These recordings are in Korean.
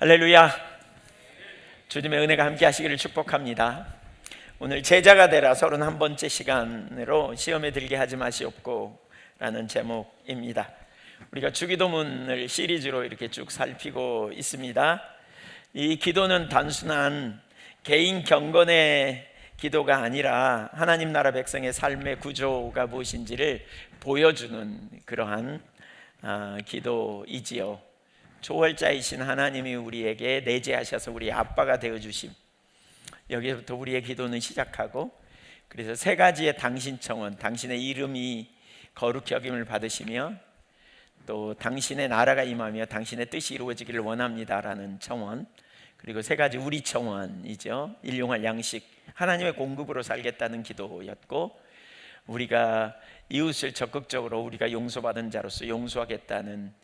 할렐루야. 주님의 은혜가 함께 하시기를 축복합니다. 오늘 제자가 되라 31번째 시간으로 시험에 들게 하지 마시옵고 라는 제목입니다. 우리가 주기도문을 시리즈로 이렇게 쭉 살피고 있습니다. 이 기도는 단순한 개인 경건의 기도가 아니라 하나님 나라 백성의 삶의 구조가 무엇인지를 보여주는 그러한 기도이지요. 초월자이신 하나님이 우리에게 내재하셔서 우리 아빠가 되어주심, 여기서부터 우리의 기도는 시작하고, 그래서 세 가지의 당신 청원, 당신의 이름이 거룩히 여김을 받으시며 또 당신의 나라가 임하며 당신의 뜻이 이루어지기를 원합니다라는 청원, 그리고 세 가지 우리 청원이죠. 일용할 양식, 하나님의 공급으로 살겠다는 기도였고, 우리가 이웃을 적극적으로 우리가 용서받은 자로서 용서하겠다는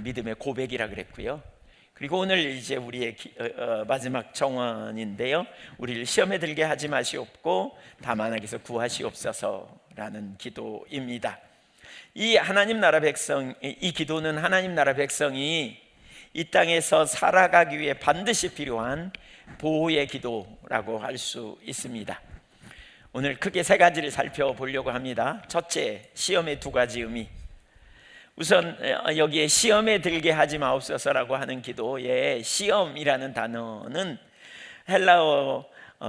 믿음의 고백이라 그랬고요. 그리고 오늘 이제 우리의 마지막 청원인데요, 우리를 시험에 들게 하지 마시옵고 다만 악에서 구하시옵소서라는 기도입니다. 이 하나님 나라 백성, 이 기도는 하나님 나라 백성이 이 땅에서 살아가기 위해 반드시 필요한 보호의 기도라고 할 수 있습니다. 오늘 크게 세 가지를 살펴보려고 합니다. 첫째, 시험의 두 가지 의미. 우선 여기에 시험에 들게 하지 마옵소서라고 하는 기도에 시험이라는 단어는 헬라어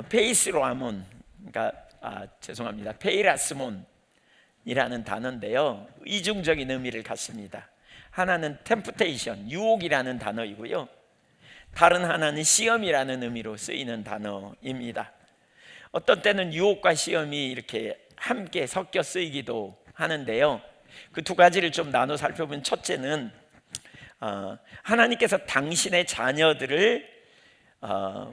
페이스로아몬, 그러니까 페이라스몬이라는 단어인데요, 이중적인 의미를 갖습니다. 하나는 템프테이션, 유혹이라는 단어이고요, 다른 하나는 시험이라는 의미로 쓰이는 단어입니다. 어떤 때는 유혹과 시험이 이렇게 함께 섞여 쓰이기도 하는데요, 그 두 가지를 좀 나눠 살펴보면, 첫째는 하나님께서 당신의 자녀들을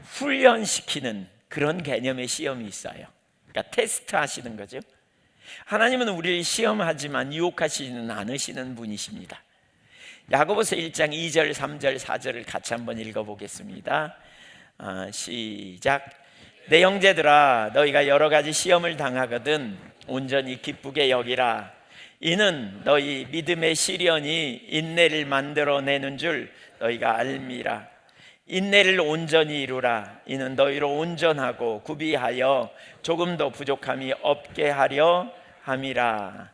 훈련시키는 그런 개념의 시험이 있어요. 그러니까 테스트 하시는 거죠. 하나님은 우리를 시험하지만 유혹하시지는 않으시는 분이십니다. 야고보서 1장 2절, 3절, 4절을 같이 한번 읽어보겠습니다. 시작. 내 형제들아, 너희가 여러 가지 시험을 당하거든 온전히 기쁘게 여기라. 이는 너희 믿음의 시련이 인내를 만들어내는 줄 너희가 알미라. 인내를 온전히 이루라. 이는 너희로 온전하고 구비하여 조금도 부족함이 없게 하려 함이라.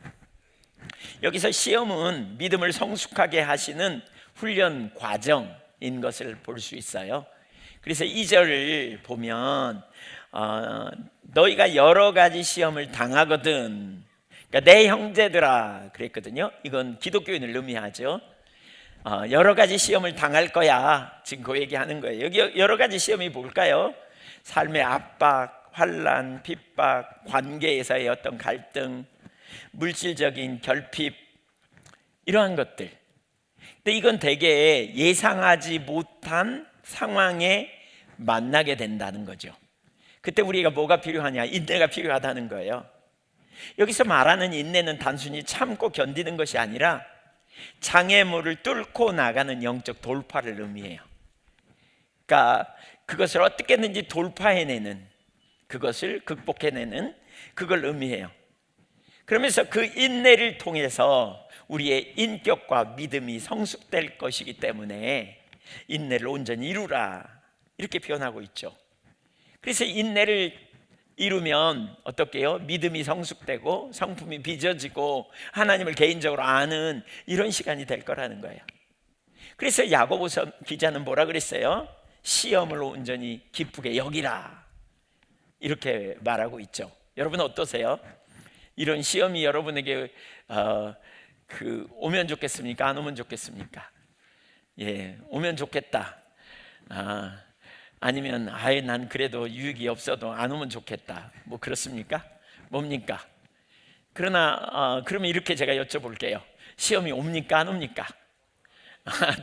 여기서 시험은 믿음을 성숙하게 하시는 훈련 과정인 것을 볼 수 있어요. 그래서 2절을 보면 너희가 여러 가지 시험을 당하거든, 그러니까 내 형제들아 그랬거든요. 이건 기독교인을 의미하죠. 여러 가지 시험을 당할 거야, 지금 그 얘기하는 거예요. 여기 여러 가지 시험이 뭘까요? 삶의 압박, 환난, 핍박, 관계에서의 어떤 갈등, 물질적인 결핍, 이러한 것들. 근데 이건 되게 예상하지 못한 상황에 만나게 된다는 거죠. 그때 우리가 뭐가 필요하냐? 인내가 필요하다는 거예요. 여기서 말하는 인내는 단순히 참고 견디는 것이 아니라 장애물을 뚫고 나가는 영적 돌파를 의미해요. 그러니까 그것을 어떻게든지 돌파해내는, 그것을 극복해내는, 그걸 의미해요. 그러면서 그 인내를 통해서 우리의 인격과 믿음이 성숙될 것이기 때문에 인내를 온전히 이루라, 이렇게 표현하고 있죠. 그래서 인내를 이루면 어떻게 해요? 믿음이 성숙되고 성품이 빚어지고 하나님을 개인적으로 아는 이런 시간이 될 거라는 거예요. 그래서 야고보서 기자는 뭐라 그랬어요? 시험을 온전히 기쁘게 여기라, 이렇게 말하고 있죠. 여러분 어떠세요? 이런 시험이 여러분에게 오면 좋겠습니까? 안 오면 좋겠습니까? 예, 오면 좋겠다. 아니면 난 그래도 유익이 없어도 안 오면 좋겠다, 뭐 그렇습니까? 뭡니까? 그러나 그러면 이렇게 제가 여쭤볼게요. 시험이 옵니까? 안 옵니까?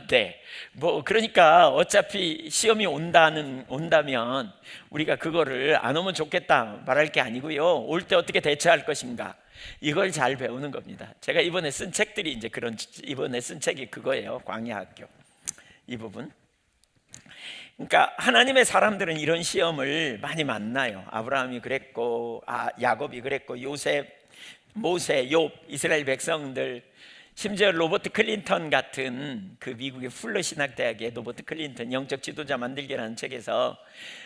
네. 뭐 그러니까 어차피 시험이 온다면 우리가 그거를 안 오면 좋겠다 말할 게 아니고요, 올 때 어떻게 대처할 것인가, 이걸 잘 배우는 겁니다. 제가 이번에 쓴 책들이 이제 이번에 쓴 책이 그거예요. 광야학교 이 부분. 그러니까 하나님의 사람들은 이런 시험을 많이 만나요. 아브라함이 그랬고, 야곱이 그랬고, 요셉, 모세, 욥, 이스라엘 백성들 심지어 로버트 클린턴 같은 그 미국의 풀러 신학대학의 로버트 클린턴 영적 지도자 만들기라는 책에서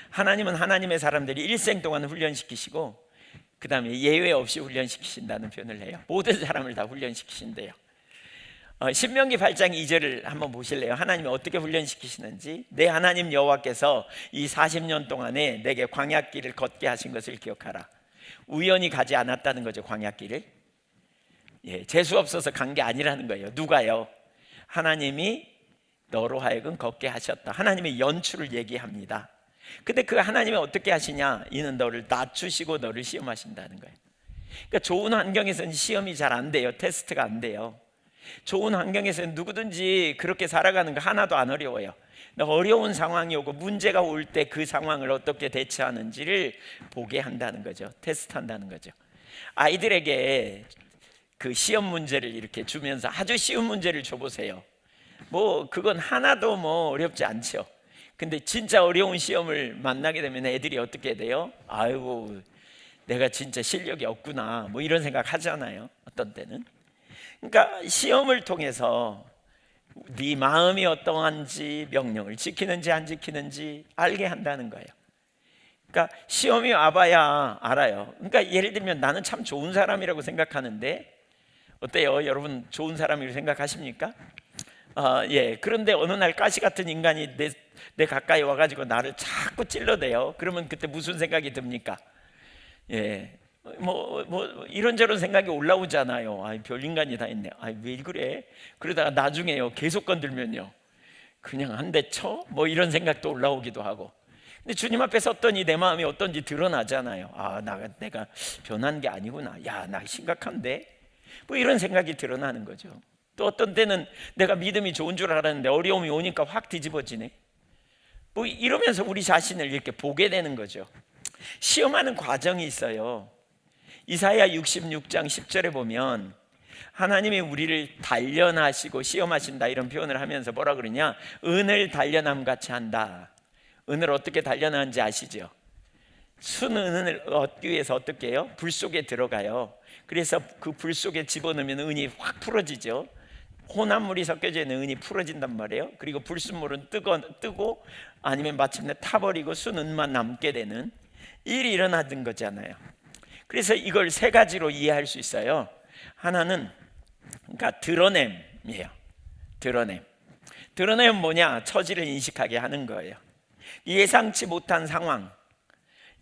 하나님은 하나님의 사람들이 일생 동안 훈련시키시고 그 다음에 예외 없이 훈련시키신다는 표현을 해요. 모든 사람을 다 훈련시키신대요. 신명기 8장 2절을 한번 보실래요? 하나님이 어떻게 훈련시키시는지. 내 하나님 여호와께서 이 40년 동안에 내게 광야길을 걷게 하신 것을 기억하라. 우연히 가지 않았다는 거죠. 광야길을 재수 없어서 간 게 아니라는 거예요. 누가요? 하나님이 너로 하여금 걷게 하셨다. 하나님의 연출을 얘기합니다. 근데 그 하나님이 어떻게 하시냐? 이는 너를 낮추시고 너를 시험하신다는 거예요. 그러니까 좋은 환경에서는 시험이 잘 안 돼요. 테스트가 안 돼요. 좋은 환경에서는 누구든지 그렇게 살아가는 거 하나도 안 어려워요. 어려운 상황이 오고 문제가 올 때 그 상황을 어떻게 대처하는지를 보게 한다는 거죠. 테스트한다는 거죠. 아이들에게 그 시험 문제를 이렇게 주면서 아주 쉬운 문제를 줘보세요. 뭐 그건 하나도 뭐 어렵지 않죠. 근데 진짜 어려운 시험을 만나게 되면 애들이 어떻게 돼요? 아이고 내가 진짜 실력이 없구나 뭐 이런 생각 하잖아요. 어떤 때는. 그러니까 시험을 통해서 네 마음이 어떠한지, 명령을 지키는지 안 지키는지 알게 한다는 거예요. 그러니까 시험이 와봐야 알아요. 그러니까 예를 들면 나는 참 좋은 사람이라고 생각하는데 어때요? 여러분 좋은 사람이라고 생각하십니까? 예. 그런데 어느 날 가시 같은 인간이 내 가까이 와가지고 나를 자꾸 찔러대요. 그러면 그때 무슨 생각이 듭니까? 예. 뭐 이런저런 생각이 올라오잖아요. 별 인간이 다 있네. 왜 그래? 그러다가 나중에요 계속 건들면요 그냥 한 대 쳐? 뭐 이런 생각도 올라오기도 하고. 근데 주님 앞에 섰더니 내 마음이 어떤지 드러나잖아요. 내가 변한 게 아니구나. 야, 나 심각한데? 뭐 이런 생각이 드러나는 거죠. 또 어떤 때는 내가 믿음이 좋은 줄 알았는데 어려움이 오니까 확 뒤집어지네. 뭐 이러면서 우리 자신을 이렇게 보게 되는 거죠. 시험하는 과정이 있어요. 이사야 66장 10절에 보면 하나님이 우리를 단련하시고 시험하신다 이런 표현을 하면서 뭐라 그러냐? 은을 단련함 같이 한다. 은을 어떻게 단련하는지 아시죠? 순은을 얻기 위해서 어떻게 해요? 불 속에 들어가요. 그래서 그 불 속에 집어넣으면 은이 확 풀어지죠. 혼합물이 섞여져 있는 은이 풀어진단 말이에요. 그리고 불순물은 뜨고 아니면 마침내 타버리고 순은만 남게 되는 일이 일어나는 거잖아요. 그래서 이걸 세 가지로 이해할 수 있어요. 하나는 그러니까 드러냄이에요. 드러냄은 뭐냐? 처지를 인식하게 하는 거예요. 예상치 못한 상황,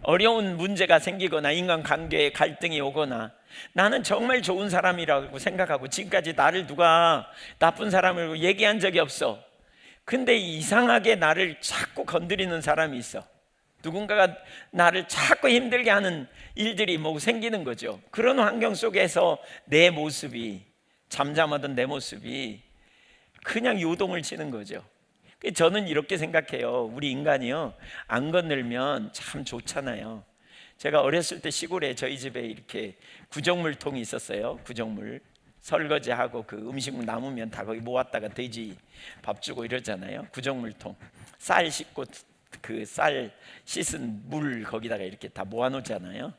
어려운 문제가 생기거나 인간관계에 갈등이 오거나 나는 정말 좋은 사람이라고 생각하고 지금까지 나를 누가 나쁜 사람이라고 얘기한 적이 없어. 근데 이상하게 나를 자꾸 건드리는 사람이 있어. 누군가가 나를 자꾸 힘들게 하는 일들이 뭐 생기는 거죠. 그런 환경 속에서 내 모습이, 잠잠하던 내 모습이 그냥 요동을 치는 거죠. 저는 이렇게 생각해요. 우리 인간이요, 안 건들면 참 좋잖아요. 제가 어렸을 때 시골에 저희 집에 이렇게 구정물통이 있었어요. 구정물 설거지하고 그 음식물 남으면 다 거기 모았다가 돼지 밥 주고 이러잖아요. 구정물통, 쌀 씻고 그 쌀 씻은 물 거기다가 이렇게 다 모아놓잖아요.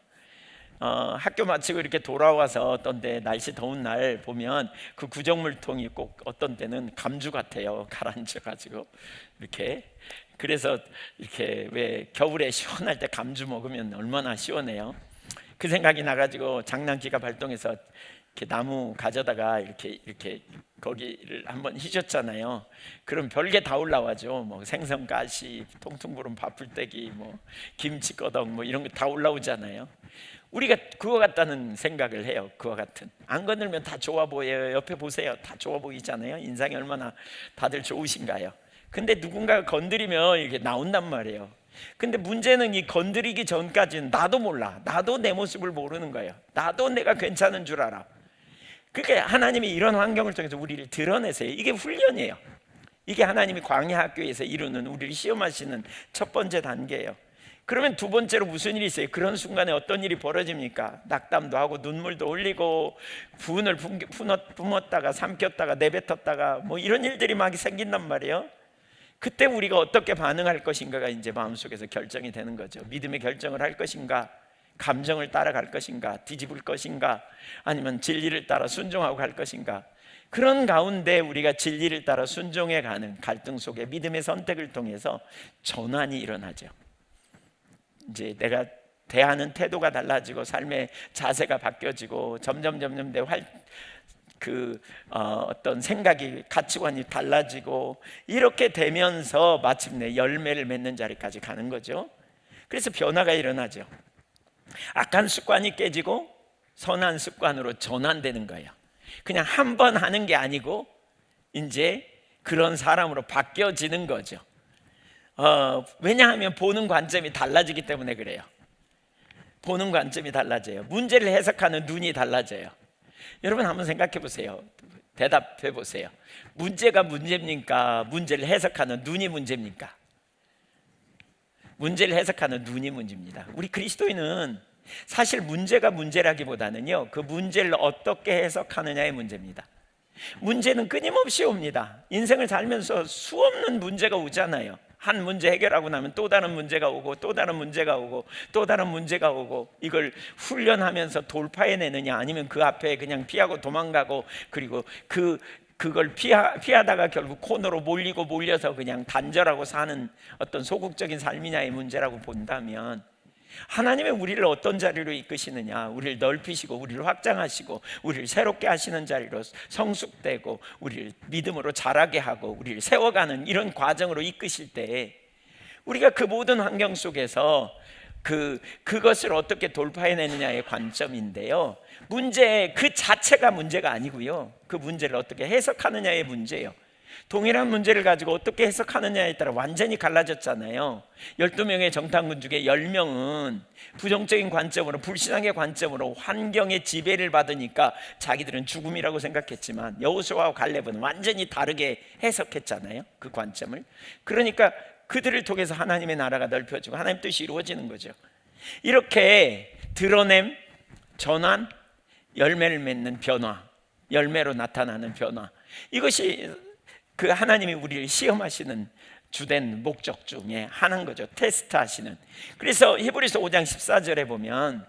학교 마치고 이렇게 돌아와서 어떤 때 날씨 더운 날 보면 그 구정물통이 꼭 어떤 때는 감주 같아요. 가라앉아가지고 이렇게. 그래서 이렇게 왜 겨울에 시원할 때 감주 먹으면 얼마나 시원해요. 그 생각이 나가지고 장난기가 발동해서 이렇게 나무 가져다가 이렇게 거기를 한번 휘젓잖아요. 그럼 별게 다 올라와죠. 뭐 생선가시, 통통부른 밥풀떼기, 뭐 김치꺼덕, 뭐 이런 거 다 올라오잖아요. 우리가 그거 같다는 생각을 해요. 그와 같은. 안 건들면 다 좋아 보여요. 옆에 보세요. 다 좋아 보이잖아요. 인상이 얼마나 다들 좋으신가요? 근데 누군가가 건드리면 이렇게 나온단 말이에요. 근데 문제는 이 건드리기 전까지는 나도 몰라. 나도 내 모습을 모르는 거예요. 나도 내가 괜찮은 줄 알아. 그러니까 하나님이 이런 환경을 통해서 우리를 드러내세요. 이게 훈련이에요. 이게 하나님이 광야 학교에서 이루는 우리를 시험하시는 첫 번째 단계예요. 그러면 두 번째로 무슨 일이 있어요? 그런 순간에 어떤 일이 벌어집니까? 낙담도 하고 눈물도 흘리고 분을 뿜었다가 삼켰다가 내뱉었다가 뭐 이런 일들이 막 생긴단 말이에요. 그때 우리가 어떻게 반응할 것인가가 이제 마음속에서 결정이 되는 거죠. 믿음의 결정을 할 것인가, 감정을 따라갈 것인가, 뒤집을 것인가, 아니면 진리를 따라 순종하고 갈 것인가. 그런 가운데 우리가 진리를 따라 순종해가는 갈등 속에 믿음의 선택을 통해서 전환이 일어나죠. 이제 내가 대하는 태도가 달라지고 삶의 자세가 바뀌어지고 점점 내 어떤 생각이, 가치관이 달라지고 이렇게 되면서 마침내 열매를 맺는 자리까지 가는 거죠. 그래서 변화가 일어나죠. 악한 습관이 깨지고 선한 습관으로 전환되는 거예요. 그냥 한 번 하는 게 아니고 이제 그런 사람으로 바뀌어지는 거죠. 왜냐하면 보는 관점이 달라지기 때문에 그래요. 보는 관점이 달라져요. 문제를 해석하는 눈이 달라져요. 여러분 한번 생각해 보세요. 대답해 보세요. 문제가 문제입니까? 문제를 해석하는 눈이 문제입니까? 문제를 해석하는 눈이 문제입니다. 우리 그리스도인은 사실 문제가 문제라기보다는요, 그 문제를 어떻게 해석하느냐의 문제입니다. 문제는 끊임없이 옵니다. 인생을 살면서 수없는 문제가 오잖아요. 한 문제 해결하고 나면 또 다른 문제가 오고 또 다른 문제가 오고 또 다른 문제가 오고, 이걸 훈련하면서 돌파해내느냐 아니면 그 앞에 그냥 피하고 도망가고, 그리고 그걸 피하다가 결국 코너로 몰려서 그냥 단절하고 사는 어떤 소극적인 삶이냐의 문제라고 본다면, 하나님의 우리를 어떤 자리로 이끄시느냐, 우리를 넓히시고 우리를 확장하시고 우리를 새롭게 하시는 자리로 성숙되고 우리를 믿음으로 자라게 하고 우리를 세워가는 이런 과정으로 이끄실 때, 우리가 그 모든 환경 속에서 그것을 어떻게 돌파해내느냐의 관점인데요, 문제 그 자체가 문제가 아니고요, 그 문제를 어떻게 해석하느냐의 문제예요. 동일한 문제를 가지고 어떻게 해석하느냐에 따라 완전히 갈라졌잖아요. 12명의 정탐꾼 중에 10명은 부정적인 관점으로, 불신앙의 관점으로 환경의 지배를 받으니까 자기들은 죽음이라고 생각했지만, 여호수아와 갈렙은 완전히 다르게 해석했잖아요, 그 관점을. 그러니까 그들을 통해서 하나님의 나라가 넓혀지고 하나님 뜻이 이루어지는 거죠. 이렇게 드러냄, 전환, 열매를 맺는 변화, 열매로 나타나는 변화, 이것이 그 하나님이 우리를 시험하시는 주된 목적 중에 하나인 거죠. 테스트하시는. 그래서 히브리서 5장 14절에 보면,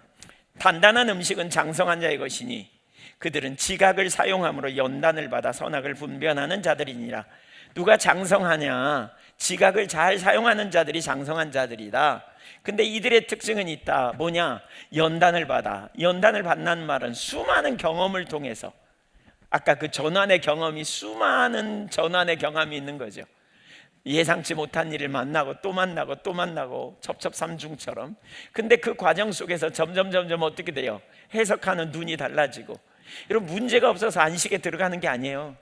단단한 음식은 장성한 자의 것이니 그들은 지각을 사용함으로 연단을 받아 선악을 분별하는 자들이니라. 누가 장성하냐? 지각을 잘 사용하는 자들이 장성한 자들이다. 근데 이들의 특징은 있다. 뭐냐? 연단을 받아. 연단을 받는 말은 수많은 경험을 통해서, 아까 그 전환의 경험이, 수많은 전환의 경험이 있는 거죠. 예상치 못한 일을 만나고 또 만나고 또 만나고, 첩첩삼중처럼. 근데 그 과정 속에서 점점 어떻게 돼요? 해석하는 눈이 달라지고. 여러분, 문제가 없어서 안식에 들어가는 게 아니에요.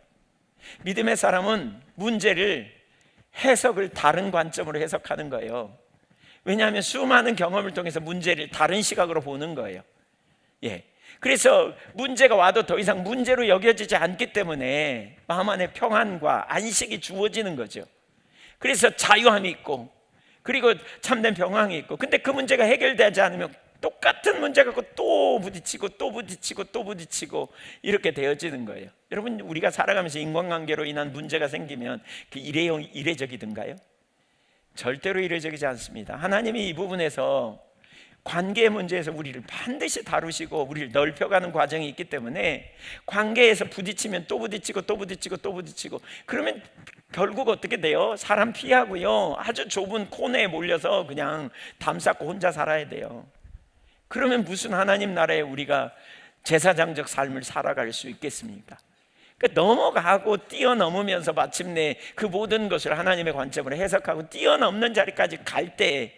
믿음의 사람은 문제를, 해석을 다른 관점으로 해석하는 거예요. 왜냐하면 수많은 경험을 통해서 문제를 다른 시각으로 보는 거예요. 그래서 문제가 와도 더 이상 문제로 여겨지지 않기 때문에 마음 안에 평안과 안식이 주어지는 거죠. 그래서 자유함이 있고, 그리고 참된 평안이 있고. 근데 그 문제가 해결되지 않으면 똑같은 문제 갖고 또 부딪히고 또 부딪히고 또 부딪히고 이렇게 되어지는 거예요. 여러분, 우리가 살아가면서 인간관계로 인한 문제가 생기면 그 이례적이든가요? 절대로 이례적이지 않습니다. 하나님이 이 부분에서, 관계의 문제에서 우리를 반드시 다루시고 우리를 넓혀가는 과정이 있기 때문에, 관계에서 부딪히면 또 부딪히고 또 부딪히고 또 부딪히고, 그러면 결국 어떻게 돼요? 사람 피하고요, 아주 좁은 코너에 몰려서 그냥 담 쌓고 혼자 살아야 돼요. 그러면 무슨 하나님 나라에 우리가 제사장적 삶을 살아갈 수 있겠습니까? 그러니까 넘어가고 뛰어넘으면서 마침내 그 모든 것을 하나님의 관점으로 해석하고 뛰어넘는 자리까지 갈 때,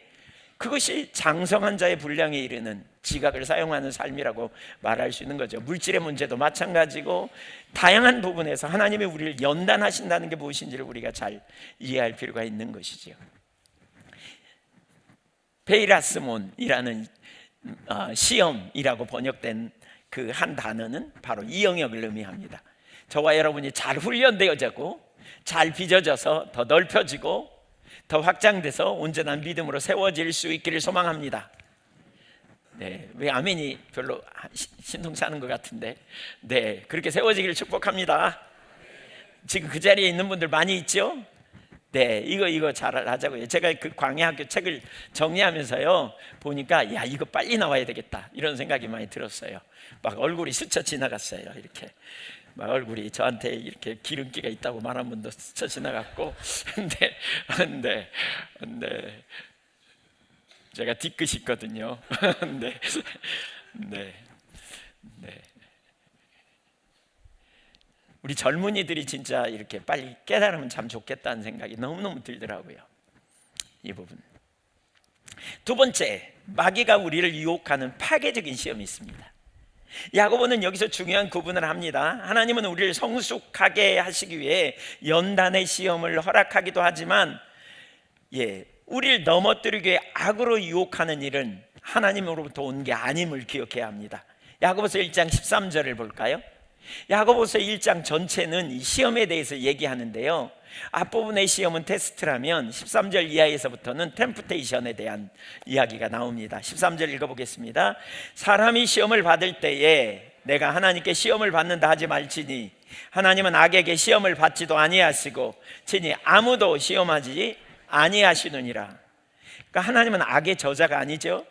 그것이 장성한 자의 분량에 이르는 지각을 사용하는 삶이라고 말할 수 있는 거죠. 물질의 문제도 마찬가지고, 다양한 부분에서 하나님이 우리를 연단하신다는 게 무엇인지를 우리가 잘 이해할 필요가 있는 것이죠. 페이라스몬이라는 시험이라고 번역된 그 한 단어는 바로 이 영역을 의미합니다. 저와 여러분이 잘 훈련되어지고 잘 빚어져서 더 넓혀지고 더 확장돼서 온전한 믿음으로 세워질 수 있기를 소망합니다. 왜 아멘이 별로 신통치 않은 것 같은데, 그렇게 세워지기를 축복합니다. 지금 그 자리에 있는 분들 많이 있죠? 이거 잘 하자고요. 제가 그 광야학교 책을 정리하면서요, 보니까 야, 이거 빨리 나와야 되겠다 이런 생각이 많이 들었어요. 막 얼굴이 스쳐 지나갔어요. 이렇게 막 얼굴이 저한테 이렇게 기름기가 있다고 말한 분도 스쳐 지나갔고, 근데 제가 뒤끝이 있거든요. 네, 네, 네. 우리 젊은이들이 진짜 이렇게 빨리 깨달으면 참 좋겠다는 생각이 너무너무 들더라고요. 이 부분. 두 번째, 마귀가 우리를 유혹하는 파괴적인 시험이 있습니다. 야고보는 여기서 중요한 구분을 합니다. 하나님은 우리를 성숙하게 하시기 위해 연단의 시험을 허락하기도 하지만, 우리를 넘어뜨리기 위해 악으로 유혹하는 일은 하나님으로부터 온 게 아님을 기억해야 합니다. 야고보서 1장 13절을 볼까요? 야고보서 1장 전체는 이 시험에 대해서 얘기하는데요, 앞부분의 시험은 테스트라면 13절 이하에서부터는 템프테이션에 대한 이야기가 나옵니다. 13절 읽어보겠습니다. 사람이 시험을 받을 때에 내가 하나님께 시험을 받는다 하지 말지니 하나님은 악에게 시험을 받지도 아니하시고 친히 아무도 시험하지 아니하시느니라. 그러니까 하나님은 악의 저자가 아니죠.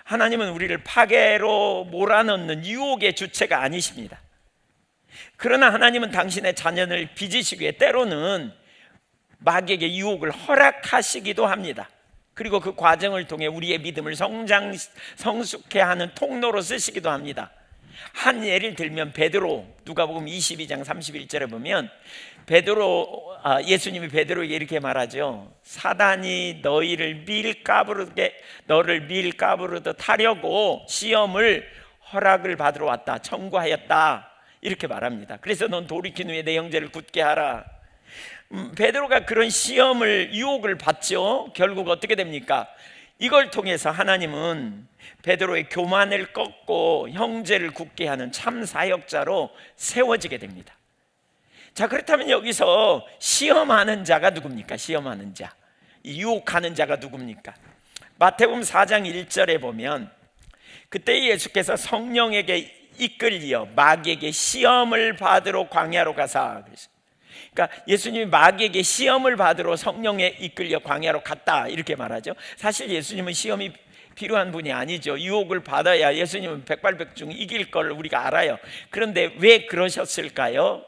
하나님은 우리를 파괴로 몰아넣는 유혹의 주체가 아니십니다. 그러나 하나님은 당신의 자녀를 빚으시기 위해 때로는 마귀에게 유혹을 허락하시기도 합니다. 그리고 그 과정을 통해 우리의 믿음을 성숙해 하는 통로로 쓰시기도 합니다. 한 예를 들면 베드로, 누가복음 22장 31절에 보면 예수님이 베드로에게 이렇게 말하죠. 사단이 너를 밀가부르듯 하려고 시험을 허락을 받으러 왔다, 청구하였다, 이렇게 말합니다. 그래서 넌 돌이킨 후에 내 형제를 굳게 하라. 베드로가 그런 시험을, 유혹을 받죠. 결국 어떻게 됩니까? 이걸 통해서 하나님은 베드로의 교만을 꺾고 형제를 굳게 하는 참 사역자로 세워지게 됩니다. 자, 그렇다면 여기서 시험하는 자가 누굽니까? 시험하는 자, 유혹하는 자가 누굽니까? 마태복음 4장 1절에 보면 그때 예수께서 성령에게 이끌려 마귀에게 시험을 받으러 광야로 가사. 그러니까 예수님이 마귀에게 시험을 받으러 성령에 이끌려 광야로 갔다, 이렇게 말하죠. 사실 예수님은 시험이 필요한 분이 아니죠. 유혹을 받아야 예수님은 백발백중 이길 걸 우리가 알아요. 그런데 왜 그러셨을까요?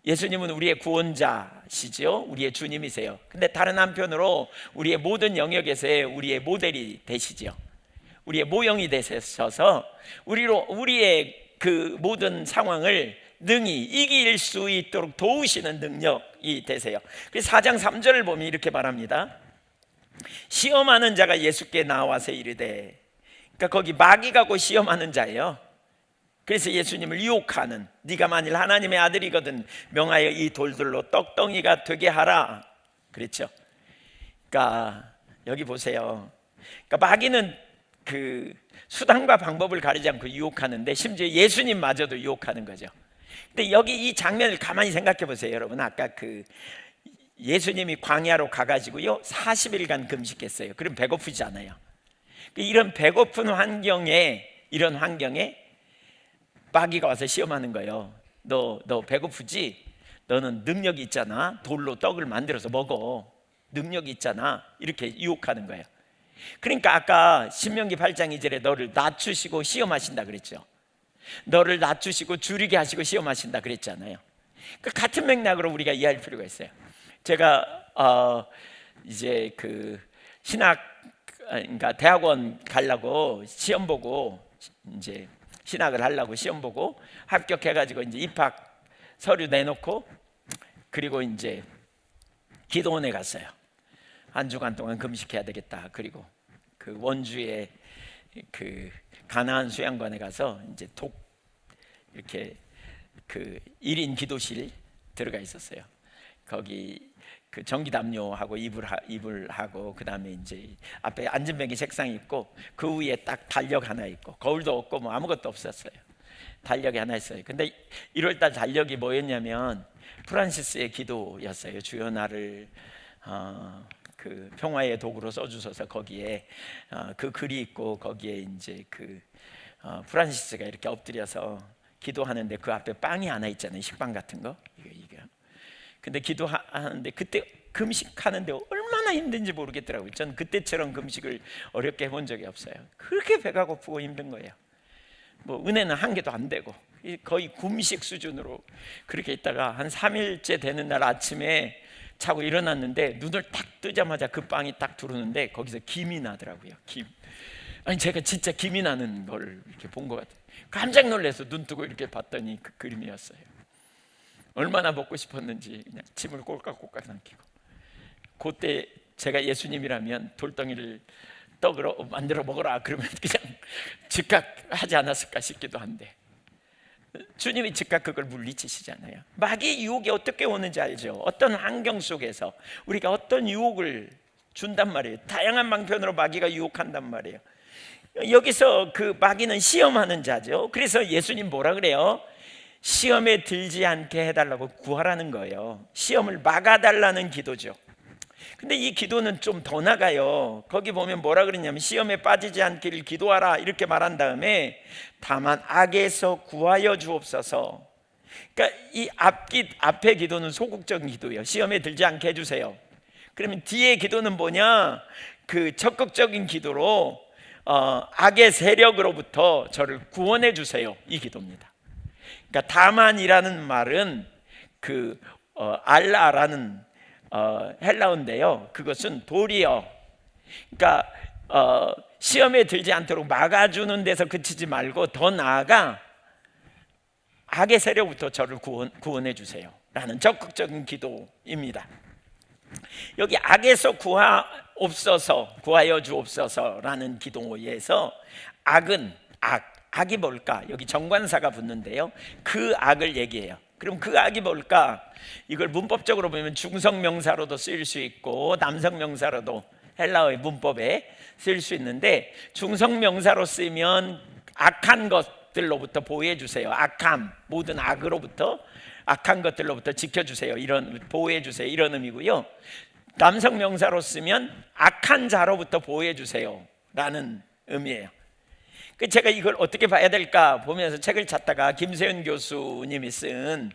예수님은 우리의 구원자시죠. 우리의 주님이세요. 근데 다른 한편으로 우리의 모든 영역에서의 우리의 모델이 되시죠. 우리의 모형이 되셔서 우리의 그 모든 상황을 능히 이길 수 있도록 도우시는 능력이 되세요. 그래서 4장 3절을 보면 이렇게 말합니다. 시험하는 자가 예수께 나와서 이르되, 그러니까 거기 마귀가 곧 시험하는 자예요. 그래서 예수님을 유혹하는, 네가 만일 하나님의 아들이거든 명하여 이 돌들로 떡덩이가 되게 하라, 그랬죠. 그러니까 여기 보세요. 그러니까 마귀는 그 수단과 방법을 가리지 않고 유혹하는데 심지어 예수님마저도 유혹하는 거죠. 근데 여기 이 장면을 가만히 생각해 보세요, 여러분. 아까 그 예수님이 광야로 가가지고요 40일간 금식했어요. 그럼 배고프지 않아요. 이런 배고픈 환경에, 이런 환경에 마귀가 와서 시험하는 거예요. 너 배고프지? 너는 능력이 있잖아. 돌로 떡을 만들어서 먹어. 능력이 있잖아. 이렇게 유혹하는 거예요. 그러니까 아까 신명기 8장 2절에 너를 낮추시고 시험하신다 그랬죠. 너를 낮추시고 줄이게 하시고 시험하신다 그랬잖아요. 그 같은 맥락으로 우리가 이해할 필요가 있어요. 제가 이제 그 그러니까 대학원 가려고 시험 보고, 이제 신학을 하려고 시험 보고 합격해가지고 이제 입학 서류 내놓고, 그리고 이제 기도원에 갔어요. 한 주간 동안 금식해야 되겠다. 그리고 그 원주의 그 가나안 수양관에 가서 이제 이렇게 그 1인 기도실 들어가 있었어요. 거기 그 전기 담요하고 이불 하고, 그 다음에 이제 앞에 앉은뱅이 책상이 있고, 그 위에 딱 달력 하나 있고, 거울도 없고 뭐 아무것도 없었어요. 달력이 하나 있어요. 근데 1월달 달력이 뭐였냐면 프란시스의 기도였어요. 주여 나를 그 평화의 도구로 써주셔서, 거기에 그 글이 있고, 거기에 이제 그 프란시스가 이렇게 엎드려서 기도하는데 그 앞에 빵이 하나 있잖아요. 식빵 같은 거. 이게. 근데 기도하는데 그때 금식하는데 얼마나 힘든지 모르겠더라고요. 전 그때처럼 금식을 어렵게 해본 적이 없어요. 그렇게 배가 고프고 힘든 거예요. 뭐 은혜는 한 개도 안 되고 거의 금식 수준으로 그렇게 있다가 한 3일째 되는 날 아침에 자고 일어났는데 눈을 딱 뜨자마자 그 빵이 딱 들어오는데 거기서 김이 나더라고요. 김. 아니 제가 진짜 김이 나는 걸 이렇게 본 것 같아요. 깜짝 놀라서 눈 뜨고 이렇게 봤더니 그 그림이었어요. 얼마나 먹고 싶었는지 그냥 침을 꼴깍꼴깍 삼키고, 그때 제가 예수님이라면 돌덩이를 떡으로 만들어 먹어라 그러면 그냥 즉각 하지 않았을까 싶기도 한데, 주님이 즉각 그걸 물리치시잖아요. 마귀의 유혹이 어떻게 오는지 알죠? 어떤 환경 속에서 우리가 어떤 유혹을 준단 말이에요. 다양한 방편으로 마귀가 유혹한단 말이에요. 여기서 그 마귀는 시험하는 자죠. 그래서 예수님 뭐라 그래요? 시험에 들지 않게 해달라고 구하라는 거예요. 시험을 막아달라는 기도죠. 근데 이 기도는 좀 더 나가요. 거기 보면 뭐라 그러냐면 시험에 빠지지 않기를 기도하라 이렇게 말한 다음에 다만 악에서 구하여 주옵소서. 그러니까 이 앞의 기도는 소극적인 기도예요. 시험에 들지 않게 해주세요. 그러면 뒤의 기도는 뭐냐? 그 적극적인 기도로 악의 세력으로부터 저를 구원해 주세요, 이 기도입니다. 그러니까 다만이라는 말은 그 알라라는 헬라어인데요, 그것은 도리어, 그러니까 시험에 들지 않도록 막아주는 데서 그치지 말고 더 나아가 악의 세력부터 저를 구원해 주세요 라는 적극적인 기도입니다. 여기 악에서 구하여 주옵소서라는 기도에서 악은 악이 뭘까? 여기 정관사가 붙는데요, 그 악을 얘기해요. 그럼 그 악이 뭘까? 이걸 문법적으로 보면 중성명사로도 쓰일 수 있고 남성명사로도 헬라어의 문법에 쓰일 수 있는데, 중성명사로 쓰면 악한 것들로부터 보호해 주세요. 악함, 모든 악으로부터, 악한 것들로부터 지켜주세요, 이런, 보호해 주세요, 이런 의미고요. 남성명사로 쓰면 악한 자로부터 보호해 주세요 라는 의미예요. 제가 이걸 어떻게 봐야 될까 보면서 책을 찾다가 김세윤 교수님이 쓴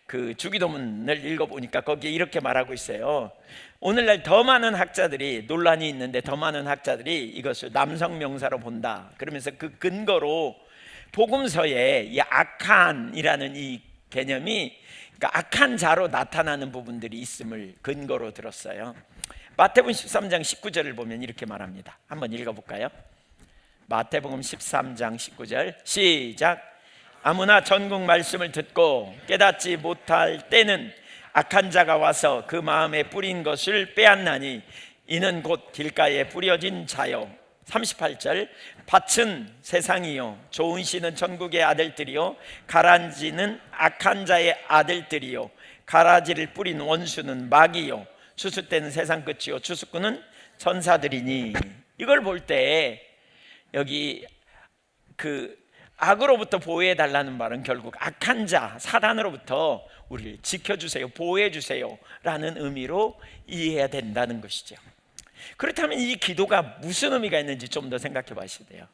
그 주기도문을 읽어보니까 거기에 이렇게 말하고 있어요. 오늘날 더 많은 학자들이, 논란이 있는데 더 많은 학자들이 이것을 남성명사로 본다 그러면서 그 근거로 복음서에 이 악한이라는 이 개념이, 그러니까 악한 자로 나타나는 부분들이 있음을 근거로 들었어요. 마태복음 13장 19절을 보면 이렇게 말합니다. 한번 읽어볼까요? 마태복음 13장 19절 시작. 아무나 전국 말씀을 듣고 깨닫지 못할 때는 악한 자가 와서 그 마음에 뿌린 것을 빼앗나니 이는 곧 길가에 뿌려진 자요. 38절 밭은 세상이요 좋은 씨는 천국의 아들들이요 가라지는 악한 자의 아들들이요 가라지를 뿌린 원수는 마귀요 추수때는 세상 끝이요 추수꾼은 천사들이니. 이걸 볼 때 여기 그 악으로부터 보호해 달라는 말은 결국 악한 자 사단으로부터 우리를 지켜주세요, 보호해 주세요 라는 의미로 이해해야 된다는 것이죠. 그렇다면 이 기도가 무슨 의미가 있는지 좀 더 생각해 봐야 돼요.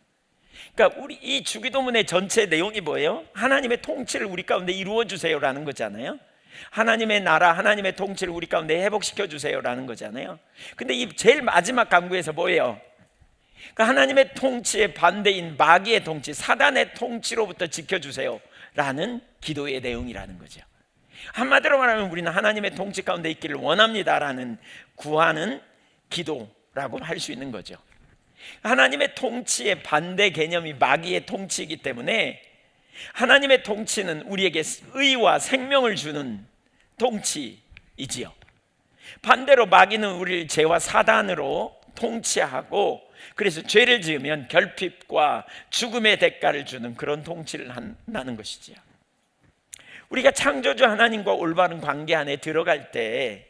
그러니까 우리 이 주기도문의 전체 내용이 뭐예요? 하나님의 통치를 우리 가운데 이루어 주세요 라는 거잖아요. 하나님의 나라, 하나님의 통치를 우리 가운데 회복시켜 주세요 라는 거잖아요. 근데 이 제일 마지막 강구에서 뭐예요? 그러니까 하나님의 통치의 반대인 마귀의 통치, 사단의 통치로부터 지켜주세요 라는 기도의 내용이라는 거죠. 한마디로 말하면 우리는 하나님의 통치 가운데 있기를 원합니다 라는 구하는 기도라고 할 수 있는 거죠. 하나님의 통치의 반대 개념이 마귀의 통치이기 때문에 하나님의 통치는 우리에게 의와 생명을 주는 통치이지요. 반대로 마귀는 우리를 죄와 사단으로 통치하고, 그래서 죄를 지으면 결핍과 죽음의 대가를 주는 그런 통치를 한다는 것이지요. 우리가 창조주 하나님과 올바른 관계 안에 들어갈 때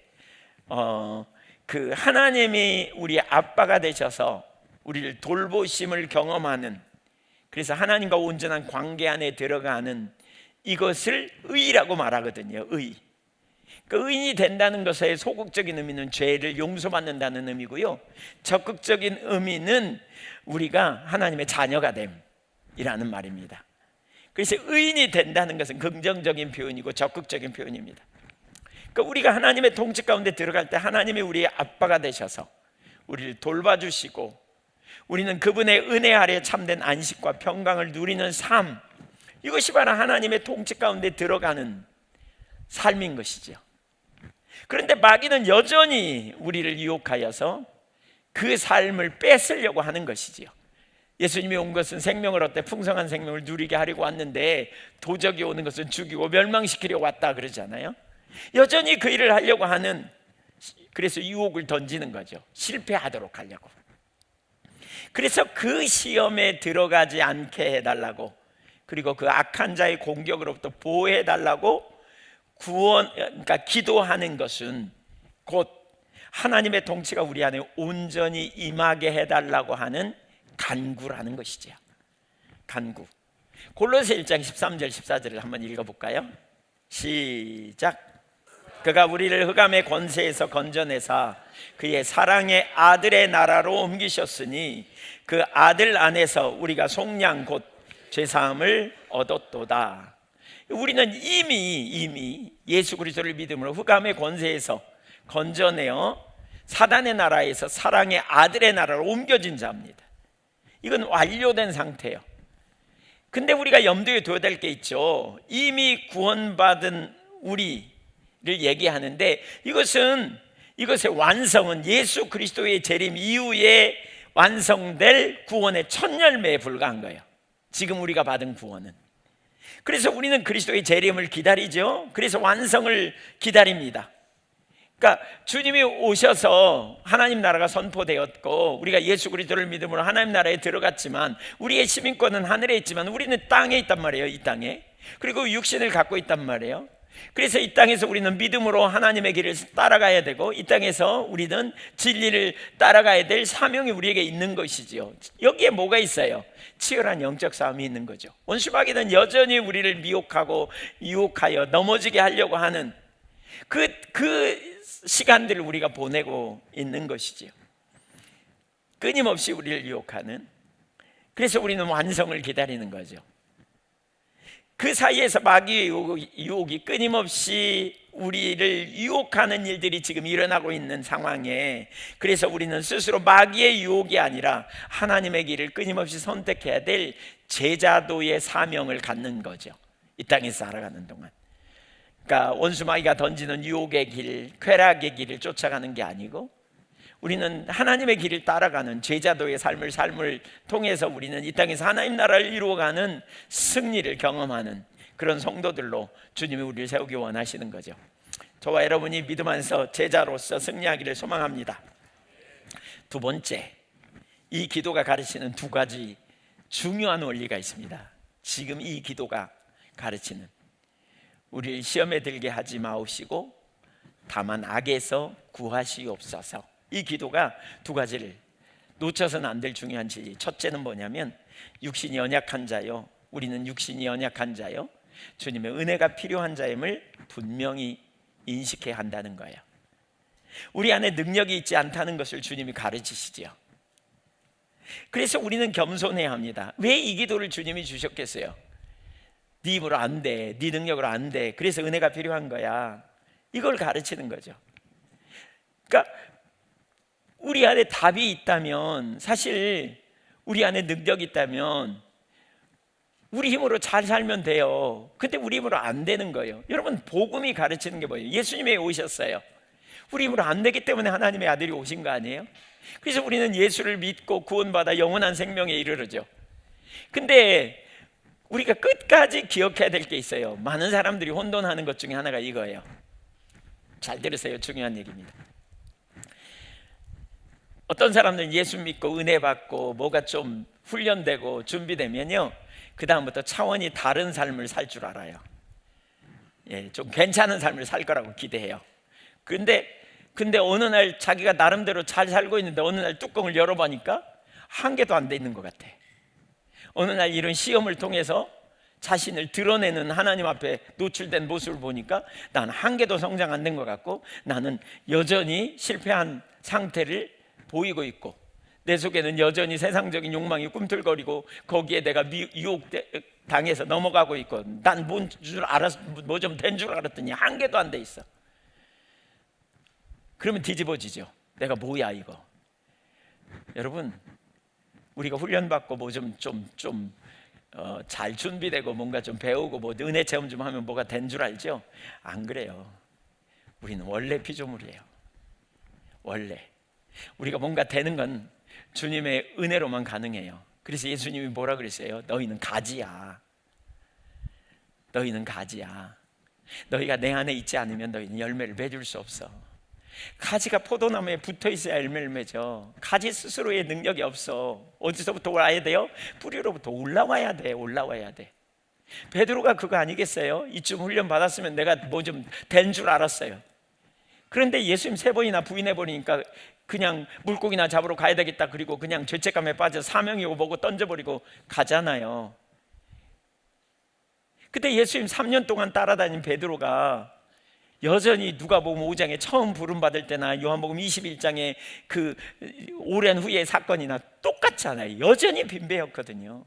그 하나님이 우리 아빠가 되셔서 우리를 돌보심을 경험하는, 그래서 하나님과 온전한 관계 안에 들어가는 이것을 의라고 말하거든요. 의. 그 의인이 된다는 것의 소극적인 의미는 죄를 용서받는다는 의미고요, 적극적인 의미는 우리가 하나님의 자녀가 됨이라는 말입니다. 그래서 의인이 된다는 것은 긍정적인 표현이고 적극적인 표현입니다. 그러니까 우리가 하나님의 통치 가운데 들어갈 때 하나님이 우리의 아빠가 되셔서 우리를 돌봐주시고 우리는 그분의 은혜 아래 참된 안식과 평강을 누리는 삶, 이것이 바로 하나님의 통치 가운데 들어가는 삶인 것이죠. 그런데 마귀는 여전히 우리를 유혹하여서 그 삶을 뺏으려고 하는 것이지요. 예수님이 온 것은 생명을 얻되 풍성한 생명을 누리게 하려고 왔는데 도적이 오는 것은 죽이고 멸망시키려고 왔다 그러잖아요. 여전히 그 일을 하려고 하는, 그래서 유혹을 던지는 거죠. 실패하도록 하려고. 그래서 그 시험에 들어가지 않게 해달라고, 그리고 그 악한 자의 공격으로부터 보호해달라고 그러니까 기도하는 것은 곧 하나님의 통치가 우리 안에 온전히 임하게 해달라고 하는 간구라는 것이죠. 간구. 골로새 1장 13절 14절을 한번 읽어볼까요? 시작. 그가 우리를 흑암의 권세에서 건져내사 그의 사랑의 아들의 나라로 옮기셨으니 그 아들 안에서 우리가 속량 곧 죄사함을 얻었도다. 우리는 이미 예수 그리스도를 믿음으로 흑암의 권세에서 건져내어 사단의 나라에서 사랑의 아들의 나라로 옮겨진 자입니다. 이건 완료된 상태예요. 근데 우리가 염두에 둬야 될 게 있죠. 이미 구원받은 우리를 얘기하는데 이것의 완성은 예수 그리스도의 재림 이후에 완성될 구원의 첫 열매에 불과한 거예요. 지금 우리가 받은 구원은. 그래서 우리는 그리스도의 재림을 기다리죠. 그래서 완성을 기다립니다. 그러니까 주님이 오셔서 하나님 나라가 선포되었고 우리가 예수 그리스도를 믿음으로 하나님 나라에 들어갔지만 우리의 시민권은 하늘에 있지만 우리는 땅에 있단 말이에요. 이 땅에. 그리고 육신을 갖고 있단 말이에요. 그래서 이 땅에서 우리는 믿음으로 하나님의 길을 따라가야 되고 이 땅에서 우리는 진리를 따라가야 될 사명이 우리에게 있는 것이지요. 여기에 뭐가 있어요? 치열한 영적 싸움이 있는 거죠. 원수 마귀는 여전히 우리를 미혹하고 유혹하여 넘어지게 하려고 하는 그 시간들을 우리가 보내고 있는 것이지요. 끊임없이 우리를 유혹하는. 그래서 우리는 완성을 기다리는 거죠. 그 사이에서 마귀의 유혹이 끊임없이 우리를 유혹하는 일들이 지금 일어나고 있는 상황에, 그래서 우리는 스스로 마귀의 유혹이 아니라 하나님의 길을 끊임없이 선택해야 될 제자도의 사명을 갖는 거죠. 이 땅에서 살아가는 동안. 그러니까 원수 마귀가 던지는 유혹의 길, 쾌락의 길을 쫓아가는 게 아니고 우리는 하나님의 길을 따라가는 제자도의 삶을 통해서 우리는 이 땅에서 하나님 나라를 이루어가는 승리를 경험하는 그런 성도들로 주님이 우리를 세우기 원하시는 거죠. 저와 여러분이 믿음 안에서 제자로서 승리하기를 소망합니다. 두 번째, 이 기도가 가르치는 두 가지 중요한 원리가 있습니다. 지금 이 기도가 가르치는, 우리를 시험에 들게 하지 마옵시고 다만 악에서 구하시옵소서. 이 기도가 두 가지를 놓쳐서는 안 될 중요한 진리. 첫째는 뭐냐면 육신이 연약한 자요, 우리는 육신이 연약한 자요, 주님의 은혜가 필요한 자임을 분명히 인식해야 한다는 거예요. 우리 안에 능력이 있지 않다는 것을 주님이 가르치시지요. 그래서 우리는 겸손해야 합니다. 왜 이 기도를 주님이 주셨겠어요? 네 힘으로 안 돼, 네 능력으로 안 돼, 그래서 은혜가 필요한 거야. 이걸 가르치는 거죠. 그러니까 우리 안에 답이 있다면, 사실 우리 안에 능력이 있다면 우리 힘으로 잘 살면 돼요. 근데 우리 힘으로 안 되는 거예요. 여러분, 복음이 가르치는 게 뭐예요? 예수님이 오셨어요. 우리 힘으로 안 되기 때문에 하나님의 아들이 오신 거 아니에요? 그래서 우리는 예수를 믿고 구원받아 영원한 생명에 이르르죠. 근데 우리가 끝까지 기억해야 될 게 있어요. 많은 사람들이 혼돈하는 것 중에 하나가 이거예요. 잘 들으세요. 중요한 얘기입니다. 어떤 사람들은 예수 믿고 은혜 받고 뭐가 좀 훈련되고 준비되면요, 그 다음부터 차원이 다른 삶을 살 줄 알아요. 좀 괜찮은 삶을 살 거라고 기대해요. 근데 어느 날 자기가 나름대로 잘 살고 있는데 어느 날 뚜껑을 열어보니까 한 개도 안 돼 있는 것 같아. 어느 날 이런 시험을 통해서 자신을 드러내는 하나님 앞에 노출된 모습을 보니까 나는 한 개도 성장 안 된 것 같고 나는 여전히 실패한 상태를 보이고 있고 내 속에는 여전히 세상적인 욕망이 꿈틀거리고 거기에 내가 유혹당해서 넘어가고 있고 난 뭔 줄 알았어, 뭐 좀 된 줄 알았더니 한 개도 안 돼 있어. 그러면 뒤집어지죠. 내가 뭐야 이거. 여러분, 우리가 훈련받고 뭐 좀 잘 준비되고 뭔가 좀 배우고 뭐 은혜 체험 좀 하면 뭐가 된 줄 알죠? 안 그래요. 우리는 원래 피조물이에요. 원래 우리가 뭔가 되는 건 주님의 은혜로만 가능해요. 그래서 예수님이 뭐라 그랬어요? 너희는 가지야. 너희는 가지야. 너희가 내 안에 있지 않으면 너희는 열매를 맺을 수 없어. 가지가 포도나무에 붙어 있어야 열매를 맺어. 가지 스스로의 능력이 없어. 어디서부터 와야 돼요? 뿌리로부터 올라와야 돼. 올라와야 돼. 베드로가 그거 아니겠어요? 이쯤 훈련 받았으면 내가 뭐 좀 된 줄 알았어요. 그런데 예수님 3번이나 부인해버리니까 그냥 물고기나 잡으러 가야 되겠다, 그리고 그냥 죄책감에 빠져 사명이고 뭐고 던져버리고 가잖아요. 그때 예수님 3년 동안 따라다닌 베드로가 여전히 누가복음 5장에 처음 부름받을 때나 요한복음 21장에 그 오랜 후의 사건이나 똑같잖아요. 여전히 빈배였거든요.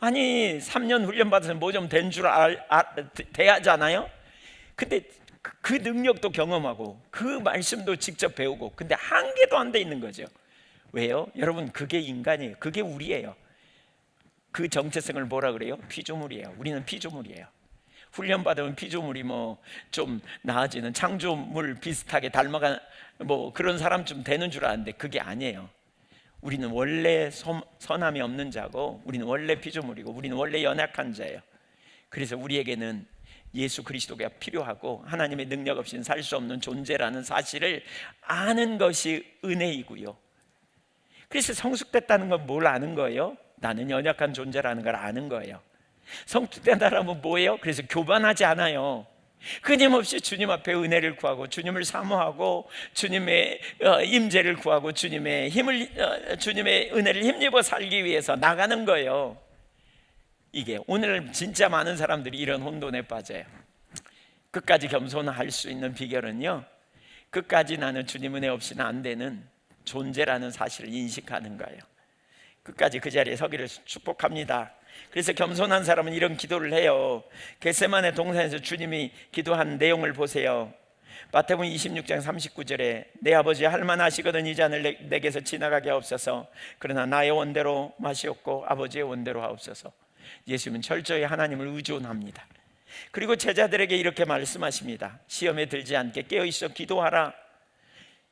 아니 3년 훈련받아서 뭐 좀 된 줄 돼야잖아요. 근데 그 능력도 경험하고 그 말씀도 직접 배우고, 근데 한 개도 안 돼 있는 거죠. 왜요? 여러분, 그게 인간이에요. 그게 우리예요. 그 정체성을 뭐라 그래요? 피조물이에요. 우리는 피조물이에요. 훈련받으면 피조물이 뭐 좀 나아지는 창조물 비슷하게 닮아간 뭐 그런 사람쯤 되는 줄 알았는데 그게 아니에요. 우리는 원래 선함이 없는 자고, 우리는 원래 피조물이고, 우리는 원래 연약한 자예요. 그래서 우리에게는 예수 그리스도가 필요하고 하나님의 능력 없이는 살 수 없는 존재라는 사실을 아는 것이 은혜이고요. 그래서 성숙됐다는 건 뭘 아는 거예요? 나는 연약한 존재라는 걸 아는 거예요. 성숙된다라면 뭐예요? 그래서 교만하지 않아요. 끊임없이 주님 앞에 은혜를 구하고 주님을 사모하고 주님의 임재를 구하고 주님의 힘을 주님의 은혜를 힘입어 살기 위해서 나가는 거예요. 이게 오늘 진짜 많은 사람들이 이런 혼돈에 빠져요. 끝까지 겸손할 수 있는 비결은요, 끝까지 나는 주님 은혜 없이는 안 되는 존재라는 사실을 인식하는 거예요. 끝까지 그 자리에 서기를 축복합니다. 그래서 겸손한 사람은 이런 기도를 해요. 겟세마네 동산에서 주님이 기도한 내용을 보세요. 마태복음 26장 39절에 내 아버지 할만하시거든 이 잔을 내게서 지나가게 하옵소서. 그러나 나의 원대로 마시옵고 아버지의 원대로 하옵소서. 예수님은 철저히 하나님을 의존합니다. 그리고 제자들에게 이렇게 말씀하십니다. 시험에 들지 않게 깨어있어 기도하라.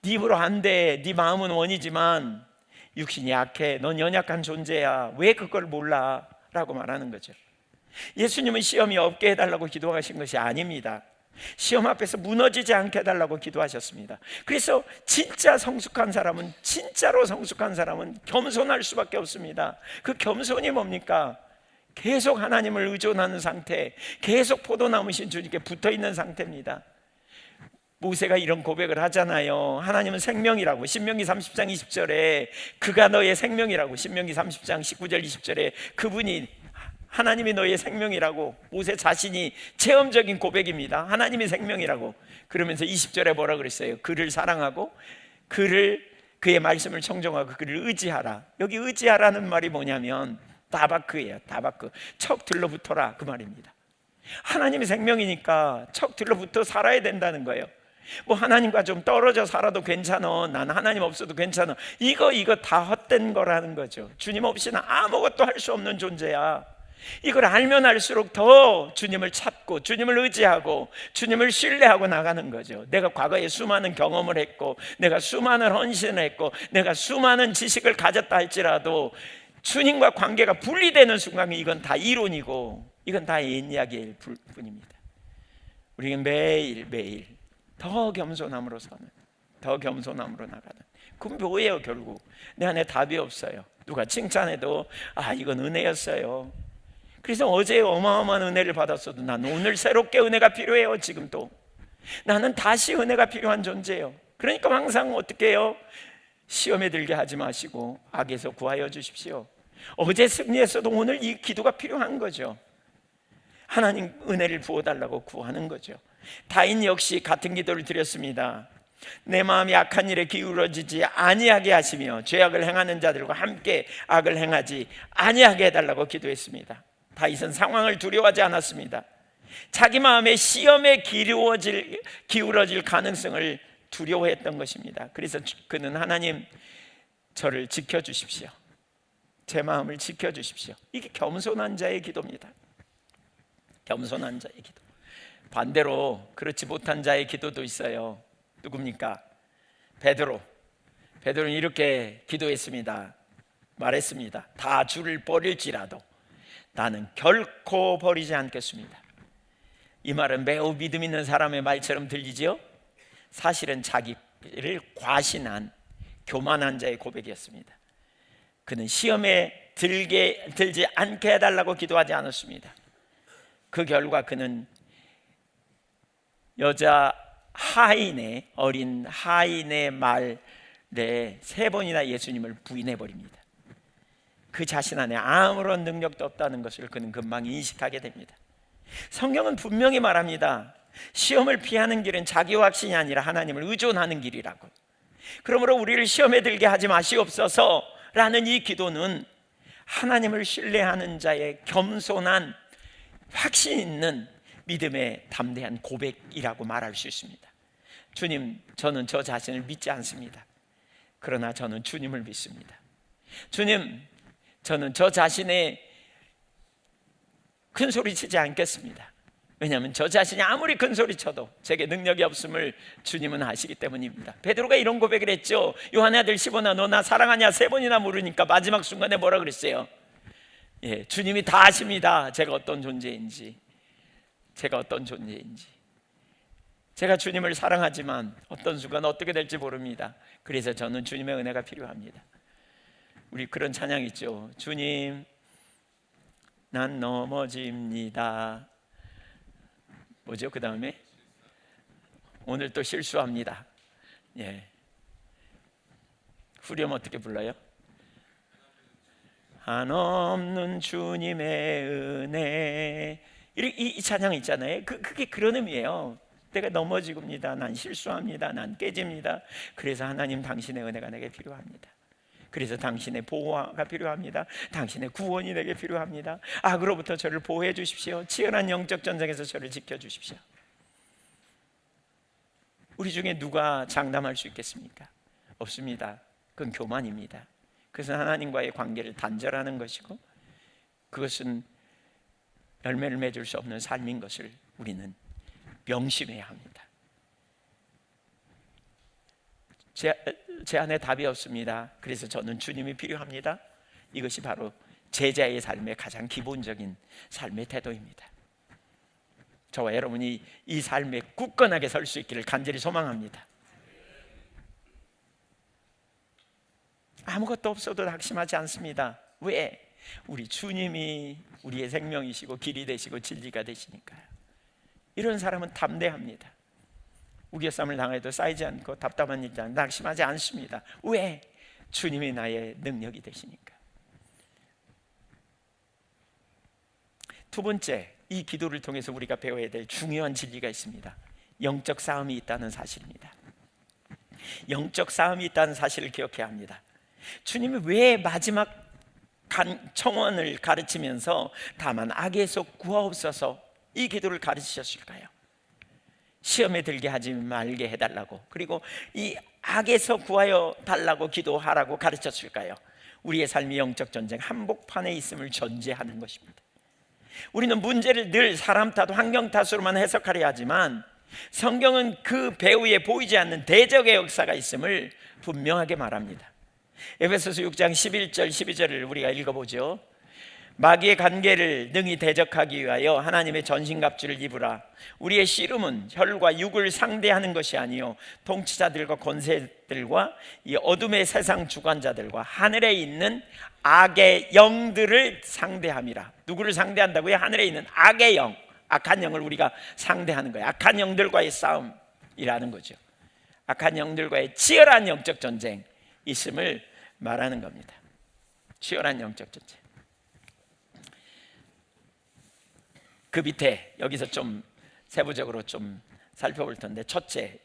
네 힘으로 안 돼. 네 마음은 원이지만 육신이 약해. 넌 연약한 존재야. 왜 그걸 몰라? 라고 말하는 거죠. 예수님은 시험이 없게 해달라고 기도하신 것이 아닙니다. 시험 앞에서 무너지지 않게 해달라고 기도하셨습니다. 그래서 진짜 성숙한 사람은, 진짜로 성숙한 사람은 겸손할 수밖에 없습니다. 그 겸손이 뭡니까? 계속 하나님을 의존하는 상태, 계속 포도나무신 주님께 붙어있는 상태입니다. 모세가 이런 고백을 하잖아요. 하나님은 생명이라고. 신명기 30장 20절에 그가 너의 생명이라고. 신명기 30장 19절 20절에 그분이, 하나님이 너의 생명이라고 모세 자신이 체험적인 고백입니다. 하나님이 생명이라고. 그러면서 20절에 뭐라 그랬어요? 그를 사랑하고 그의 말씀을 청종하고 그를 의지하라. 여기 의지하라는 말이 뭐냐면 다바크예요. 다바크. 척 들러붙어라, 그 말입니다. 하나님이 생명이니까 척 들러붙어 살아야 된다는 거예요. 뭐 하나님과 좀 떨어져 살아도 괜찮아, 나는 하나님 없어도 괜찮아, 이거 다 헛된 거라는 거죠. 주님 없이는 아무것도 할 수 없는 존재야. 이걸 알면 알수록 더 주님을 찾고 주님을 의지하고 주님을 신뢰하고 나가는 거죠. 내가 과거에 수많은 경험을 했고 내가 수많은 헌신을 했고 내가 수많은 지식을 가졌다 할지라도 주님과 관계가 분리되는 순간에 이건 다 이론이고 이건 다 옛 이야기일 뿐입니다. 우리는 매일매일 더 겸손함으로 서는, 더 겸손함으로 나가는. 그럼 뭐예요? 결국 내 안에 답이 없어요. 누가 칭찬해도 이건 은혜였어요. 그래서 어제 어마어마한 은혜를 받았어도 나는 오늘 새롭게 은혜가 필요해요. 지금 또 나는 다시 은혜가 필요한 존재예요. 그러니까 항상 어떻게 해요? 시험에 들게 하지 마시고 악에서 구하여 주십시오. 어제 승리했어도 오늘 이 기도가 필요한 거죠. 하나님 은혜를 부어달라고 구하는 거죠. 다인 역시 같은 기도를 드렸습니다. 내 마음이 악한 일에 기울어지지 아니하게 하시며 죄악을 행하는 자들과 함께 악을 행하지 아니하게 해달라고 기도했습니다. 다윗은 상황을 두려워하지 않았습니다. 자기 마음에 시험에 기울어질 가능성을 두려워했던 것입니다. 그래서 그는 하나님, 저를 지켜주십시오. 제 마음을 지켜주십시오. 이게 겸손한 자의 기도입니다. 겸손한 자의 기도. 반대로 그렇지 못한 자의 기도도 있어요. 누굽니까? 베드로는 이렇게 기도했습니다. 말했습니다. 다 주를 버릴지라도 나는 결코 버리지 않겠습니다. 이 말은 매우 믿음 있는 사람의 말처럼 들리지요? 사실은 자기를 과신한 교만한 자의 고백이었습니다. 그는 시험에 들지 않게 해달라고 기도하지 않았습니다. 그 결과 그는 여자 하인의, 어린 하인의 말에 3번이나 예수님을 부인해버립니다. 그 자신 안에 아무런 능력도 없다는 것을 그는 금방 인식하게 됩니다. 성경은 분명히 말합니다. 시험을 피하는 길은 자기 확신이 아니라 하나님을 의존하는 길이라고. 그러므로 우리를 시험에 들게 하지 마시옵소서 라는 이 기도는 하나님을 신뢰하는 자의 겸손한 확신 있는 믿음의 담대한 고백이라고 말할 수 있습니다. 주님, 저는 저 자신을 믿지 않습니다. 그러나 저는 주님을 믿습니다. 주님, 저는 저 자신의 큰 소리 치지 않겠습니다. 왜냐하면 저 자신이 아무리 큰 소리 쳐도 제게 능력이 없음을 주님은 아시기 때문입니다. 베드로가 이런 고백을 했죠. 요한의 아들 시몬아, 너 나 사랑하냐 3번이나 물으니까 마지막 순간에 뭐라 그랬어요? 주님이 다 아십니다. 제가 어떤 존재인지. 제가 주님을 사랑하지만 어떤 순간 어떻게 될지 모릅니다. 그래서 저는 주님의 은혜가 필요합니다. 우리 그런 찬양 있죠. 주님, 난 넘어집니다. 뭐죠? 그 다음에 오늘 또 실수합니다. 후렴 어떻게 불러요? 한없는 주님의 은혜. 이 찬양 있잖아요. 그게 그런 의미예요. 내가 넘어지고입니다. 난 실수합니다. 난 깨집니다. 그래서 하나님, 당신의 은혜가 내게 필요합니다. 그래서 당신의 보호가 필요합니다. 당신의 구원이 내게 필요합니다. 악으로부터 저를 보호해 주십시오. 치열한 영적 전쟁에서 저를 지켜주십시오. 우리 중에 누가 장담할 수 있겠습니까? 없습니다. 그건 교만입니다. 그것은 하나님과의 관계를 단절하는 것이고, 그것은 열매를 맺을 수 없는 삶인 것을 우리는 명심해야 합니다. 제 안에 답이 없습니다. 그래서 저는 주님이 필요합니다. 이것이 바로 제자의 삶의 가장 기본적인 삶의 태도입니다. 저와 여러분이 이 삶에 굳건하게 설 수 있기를 간절히 소망합니다. 아무것도 없어도 낙심하지 않습니다. 왜? 우리 주님이 우리의 생명이시고 길이 되시고 진리가 되시니까요. 이런 사람은 담대합니다. 우겨쌈을 당해도 쌓이지 않고 답답한 일이 낙심하지 않습니다. 왜? 주님이 나의 능력이 되시니까. 두 번째, 이 기도를 통해서 우리가 배워야 될 중요한 진리가 있습니다. 영적 싸움이 있다는 사실입니다. 영적 싸움이 있다는 사실을 기억해야 합니다. 주님이 왜 마지막 청원을 가르치면서 다만 악에서 구하옵소서 이 기도를 가르치셨을까요? 시험에 들게 하지 말게 해달라고, 그리고 이 악에서 구하여 달라고 기도하라고 가르쳤을까요? 우리의 삶이 영적 전쟁 한복판에 있음을 전제하는 것입니다. 우리는 문제를 늘 사람 탓, 환경 탓으로만 해석하려 하지만 성경은 그 배후에 보이지 않는 대적의 역사가 있음을 분명하게 말합니다. 에베소서 6장 11절 12절을 우리가 읽어보죠. 마귀의 관계를 능히 대적하기 위하여 하나님의 전신갑주를 입으라. 우리의 씨름은 혈과 육을 상대하는 것이 아니요 통치자들과 권세들과 이 어둠의 세상 주관자들과 하늘에 있는 악의 영들을 상대함이라. 누구를 상대한다고요? 하늘에 있는 악의 영, 악한 영을 우리가 상대하는 거예요. 악한 영들과의 싸움이라는 거죠. 악한 영들과의 치열한 영적 전쟁 있음을 말하는 겁니다. 치열한 영적 전쟁. 그 밑에 여기서 좀 세부적으로 좀 살펴볼 텐데, 첫째,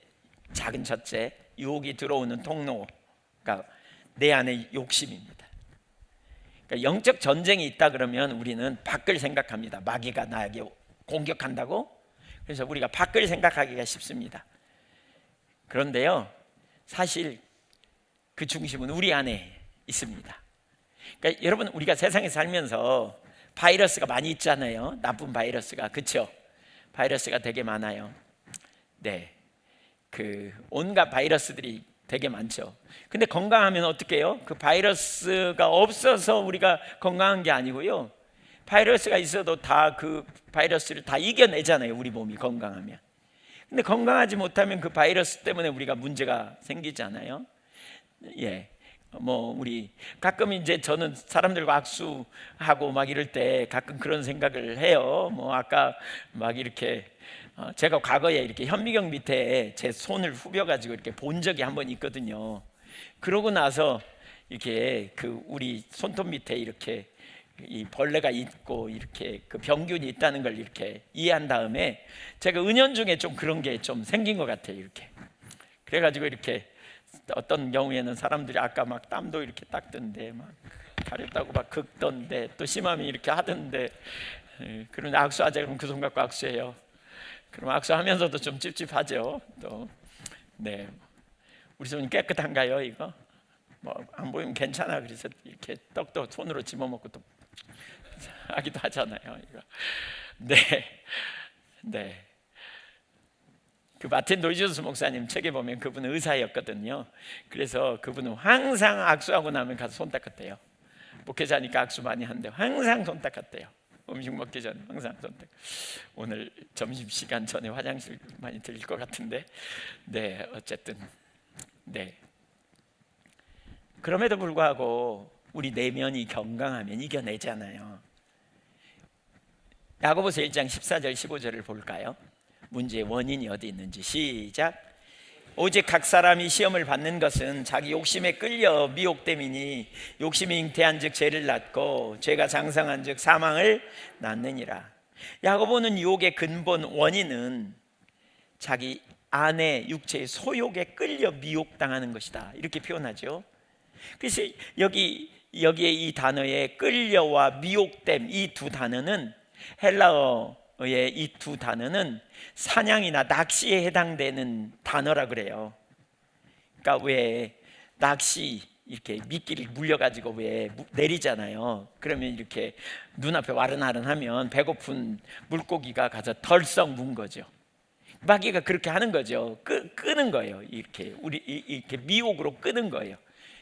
작은 첫째, 유혹이 들어오는 통로가 내 안의 욕심입니다. 그러니까 영적 전쟁이 있다 그러면 우리는 밖을 생각합니다. 마귀가 나에게 공격한다고? 그래서 우리가 밖을 생각하기가 쉽습니다. 그런데요, 사실 그 중심은 우리 안에 있습니다. 그러니까 여러분, 우리가 세상에 살면서 바이러스가 많이 있잖아요. 나쁜 바이러스가, 그렇죠? 바이러스가 되게 많아요. 네, 그 온갖 바이러스들이 되게 많죠. 근데 건강하면 어떻게 해요? 그 바이러스가 없어서 우리가 건강한 게 아니고요, 바이러스가 있어도 다 그 바이러스를 다 이겨내잖아요, 우리 몸이 건강하면. 근데 건강하지 못하면 그 바이러스 때문에 우리가 문제가 생기잖아요. 예, 뭐 우리 가끔 이제 저는 사람들과 악수하고 막 이럴 때 가끔 그런 생각을 해요. 뭐 아까 막 이렇게 제가 과거에 이렇게 현미경 밑에 제 손을 후벼가지고 이렇게 본 적이 한 번 있거든요. 그러고 나서 이렇게 그 우리 손톱 밑에 이렇게 이 벌레가 있고 이렇게 그 병균이 있다는 걸 이렇게 이해한 다음에 제가 은연중에 좀 그런 게 좀 생긴 것 같아요. 이렇게 그래가지고 이렇게 어떤 경우에는 사람들이 아까 막 땀도 이렇게 닦던데 막 가렵다고 막 긁던데 또 심하면 이렇게 하던데, 그런 악수하자 그러면 그 손 갖고 악수해요. 그럼 악수하면서도 좀 찝찝하죠. 또 네, 우리 손이 깨끗한가요? 이거 뭐 안 보이면 괜찮아. 그래서 이렇게 떡도 손으로 집어먹고 또 하기도 하잖아요. 이거. 네, 네. 그 마틴 노이저스 목사님 책에 보면 그분은 의사였거든요. 그래서 그분은 항상 악수하고 나면 가서 손 닦았대요. 목회자니까 악수 많이 하는데 항상 손 닦았대요. 음식 먹기 전에 항상 손 닦. 오늘 점심시간 전에 화장실 많이 들릴 것 같은데, 네, 어쨌든 네. 그럼에도 불구하고 우리 내면이 건강하면 이겨내잖아요. 야고보서 1장 14절 15절을 볼까요? 문제의 원인이 어디 있는지 시작. 오직 각 사람이 시험을 받는 것은 자기 욕심에 끌려 미혹됨이니 욕심이 잉태한 즉 죄를 낳고 죄가 장성한 즉 사망을 낳느니라. 야고보는 유혹의 근본 원인은 자기 안에 육체의 소욕에 끌려 미혹당하는 것이다, 이렇게 표현하죠. 그래서 여기에 이 단어에 끌려와 미혹됨, 이 두 단어는 헬라어의 이 두 단어는 사냥이나 낚시에 해당되는 단어라 그래요. 그러니까 왜 낚시 이렇게 미끼를 물려가지고 왜 내리잖아요. 그러면 이렇게 눈앞에 와른와른하면 배고픈 물고기가 가서 덜썩 문 거죠. 마귀가 그렇게 하는 거죠. 끄는 거예요. 이렇게 이렇게 미혹으로 끄는 거예요.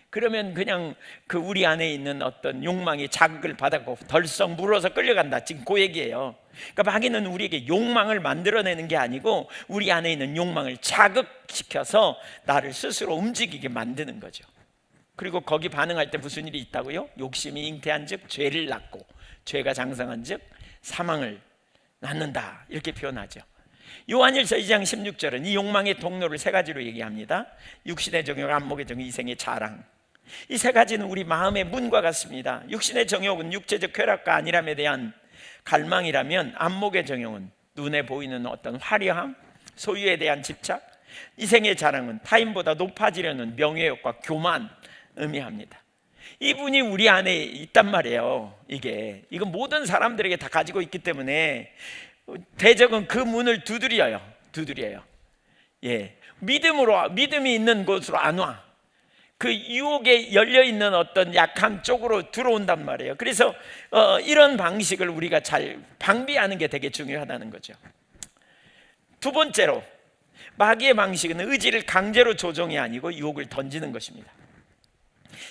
그러면 그냥 그 우리 안에 있는 어떤 욕망이 자극을 받았고 덜썩 물어서 끌려간다, 지금 그 얘기예요. 그러니까 마귀는 우리에게 욕망을 만들어내는 게 아니고 우리 안에 있는 욕망을 자극시켜서 나를 스스로 움직이게 만드는 거죠. 그리고 거기 반응할 때 무슨 일이 있다고요? 욕심이 잉태한 즉 죄를 낳고 죄가 장성한 즉 사망을 낳는다, 이렇게 표현하죠. 요한일서 2장 16절은 이 욕망의 통로를 세 가지로 얘기합니다. 육신의 정욕, 안목의 정욕, 이생의 자랑. 이 세 가지는 우리 마음의 문과 같습니다. 육신의 정욕은 육체적 쾌락과 안일함에 대한 갈망이라면, 안목의 정욕은 눈에 보이는 어떤 화려함, 소유에 대한 집착, 이생의 자랑은 타인보다 높아지려는 명예욕과 교만 의미합니다. 이분이 우리 안에 있단 말이에요. 이건 모든 사람들에게 다 가지고 있기 때문에 대적은 그 문을 두드려요. 예, 믿음이 있는 곳으로 안 와. 그 유혹에 열려 있는 어떤 약한 쪽으로 들어온단 말이에요. 그래서 이런 방식을 우리가 잘 방비하는 게 되게 중요하다는 거죠. 두 번째로, 마귀의 방식은 의지를 강제로 조종이 아니고 유혹을 던지는 것입니다.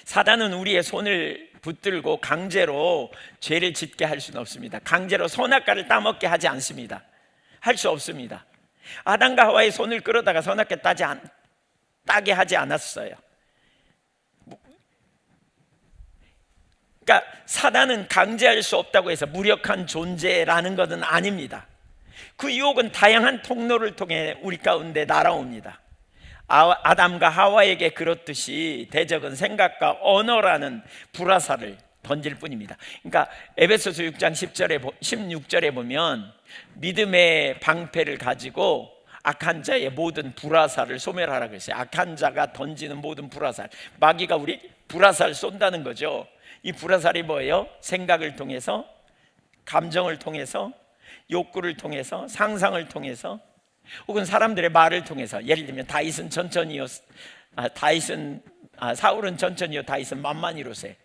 사단은 우리의 손을 붙들고 강제로 죄를 짓게 할 수는 없습니다. 강제로 선악과를 따먹게 하지 않습니다. 할 수 없습니다. 아담과 하와의 손을 끌어다가 선악과 따게 하지 않았어요. 그러니까 사단은 강제할 수 없다고 해서 무력한 존재라는 것은 아닙니다. 그 유혹은 다양한 통로를 통해 우리 가운데 날아옵니다. 아담과 하와에게 그렇듯이 대적은 생각과 언어라는 불화살을 던질 뿐입니다. 그러니까 에베소서 6장 16절에 보면 믿음의 방패를 가지고 악한 자의 모든 불화살을 소멸하라고 했어요. 악한 자가 던지는 모든 불화살, 마귀가 우리 불화살 쏜다는 거죠. 이 불화살이 뭐예요? 생각을 통해서, 감정을 통해서, 욕구를 통해서, 상상을 통해서, 혹은 사람들의 말을 통해서. 예를 들면 사울은 천천히요 다윗은 만만히로세.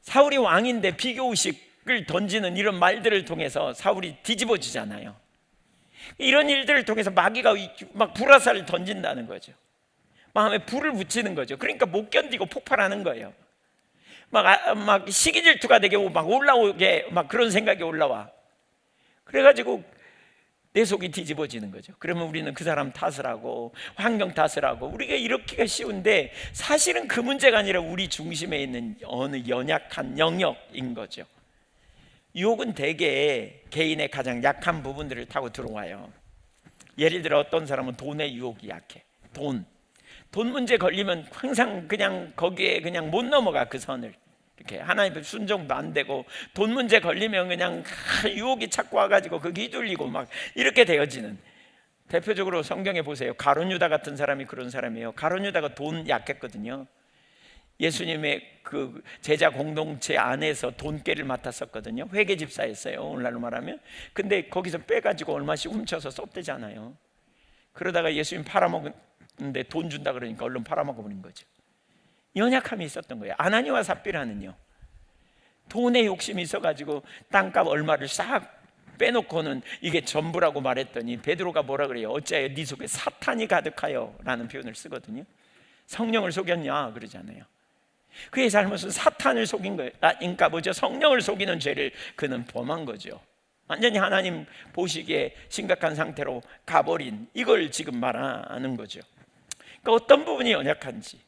사울이 왕인데 비교의식을 던지는 이런 말들을 통해서 사울이 뒤집어지잖아요. 이런 일들을 통해서 마귀가 막 불화살을 던진다는 거죠. 마음에 불을 붙이는 거죠. 그러니까 못 견디고 폭발하는 거예요. 막 시기 질투가 되게 막 올라오게 막 그런 생각이 올라와. 그래가지고 내 속이 뒤집어지는 거죠. 그러면 우리는 그 사람 탓을 하고 환경 탓을 하고, 우리가 이렇기가 쉬운데 사실은 그 문제가 아니라 우리 중심에 있는 어느 연약한 영역인 거죠. 유혹은 대개 개인의 가장 약한 부분들을 타고 들어와요. 예를 들어 어떤 사람은 돈의 유혹이 약해. 돈 문제 걸리면 항상 그냥 거기에 그냥 못 넘어가. 그 선을 이렇게 하나님의 순종도 안 되고, 돈 문제 걸리면 그냥 유혹이 자꾸 와가지고 그게 휘둘리고 막 이렇게 되어지는. 대표적으로 성경에 보세요. 가룟 유다 같은 사람이 그런 사람이에요. 가룟 유다가 돈 약했거든요. 예수님의 그 제자 공동체 안에서 돈깨를 맡았었거든요. 회계 집사였어요, 오늘날로 말하면. 근데 거기서 빼가지고 얼마씩 훔쳐서 썼대잖아요. 그러다가 예수님 팔아먹는데 돈 준다 그러니까 얼른 팔아먹어버린 거죠. 연약함이 있었던 거예요. 아나니와 삽비라는요, 돈에 욕심이 있어가지고 땅값 얼마를 싹 빼놓고는 이게 전부라고 말했더니 베드로가 뭐라 그래요? 어찌하여 네 속에 사탄이 가득하여 라는 표현을 쓰거든요. 성령을 속였냐 그러잖아요. 그의 잘못은 사탄을 속인 거예요. 그러니까 뭐죠? 성령을 속이는 죄를 그는 범한 거죠. 완전히 하나님 보시기에 심각한 상태로 가버린, 이걸 지금 말하는 거죠. 그러니까 어떤 부분이 연약한지,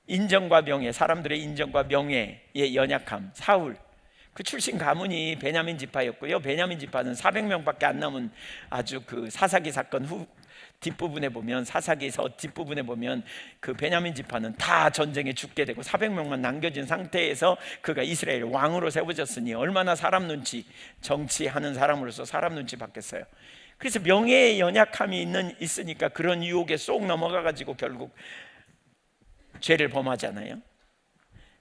인정과 명예, 사람들의 인정과 명예의 연약함. 사울, 그 출신 가문이 베냐민 지파였고요. 베냐민 지파는 400명밖에 안 남은 아주 그 사사기 사건 뒷부분에 보면, 사사기서 뒷부분에 보면 그 베냐민 지파는 다 전쟁에 죽게 되고 400명만 남겨진 상태에서 그가 이스라엘 왕으로 세워졌으니 얼마나 사람 눈치, 정치하는 사람으로서 사람 눈치 받겠어요. 그래서 명예의 연약함이 있으니까 그런 유혹에 쏙 넘어가가지고 결국 죄를 범하잖아요.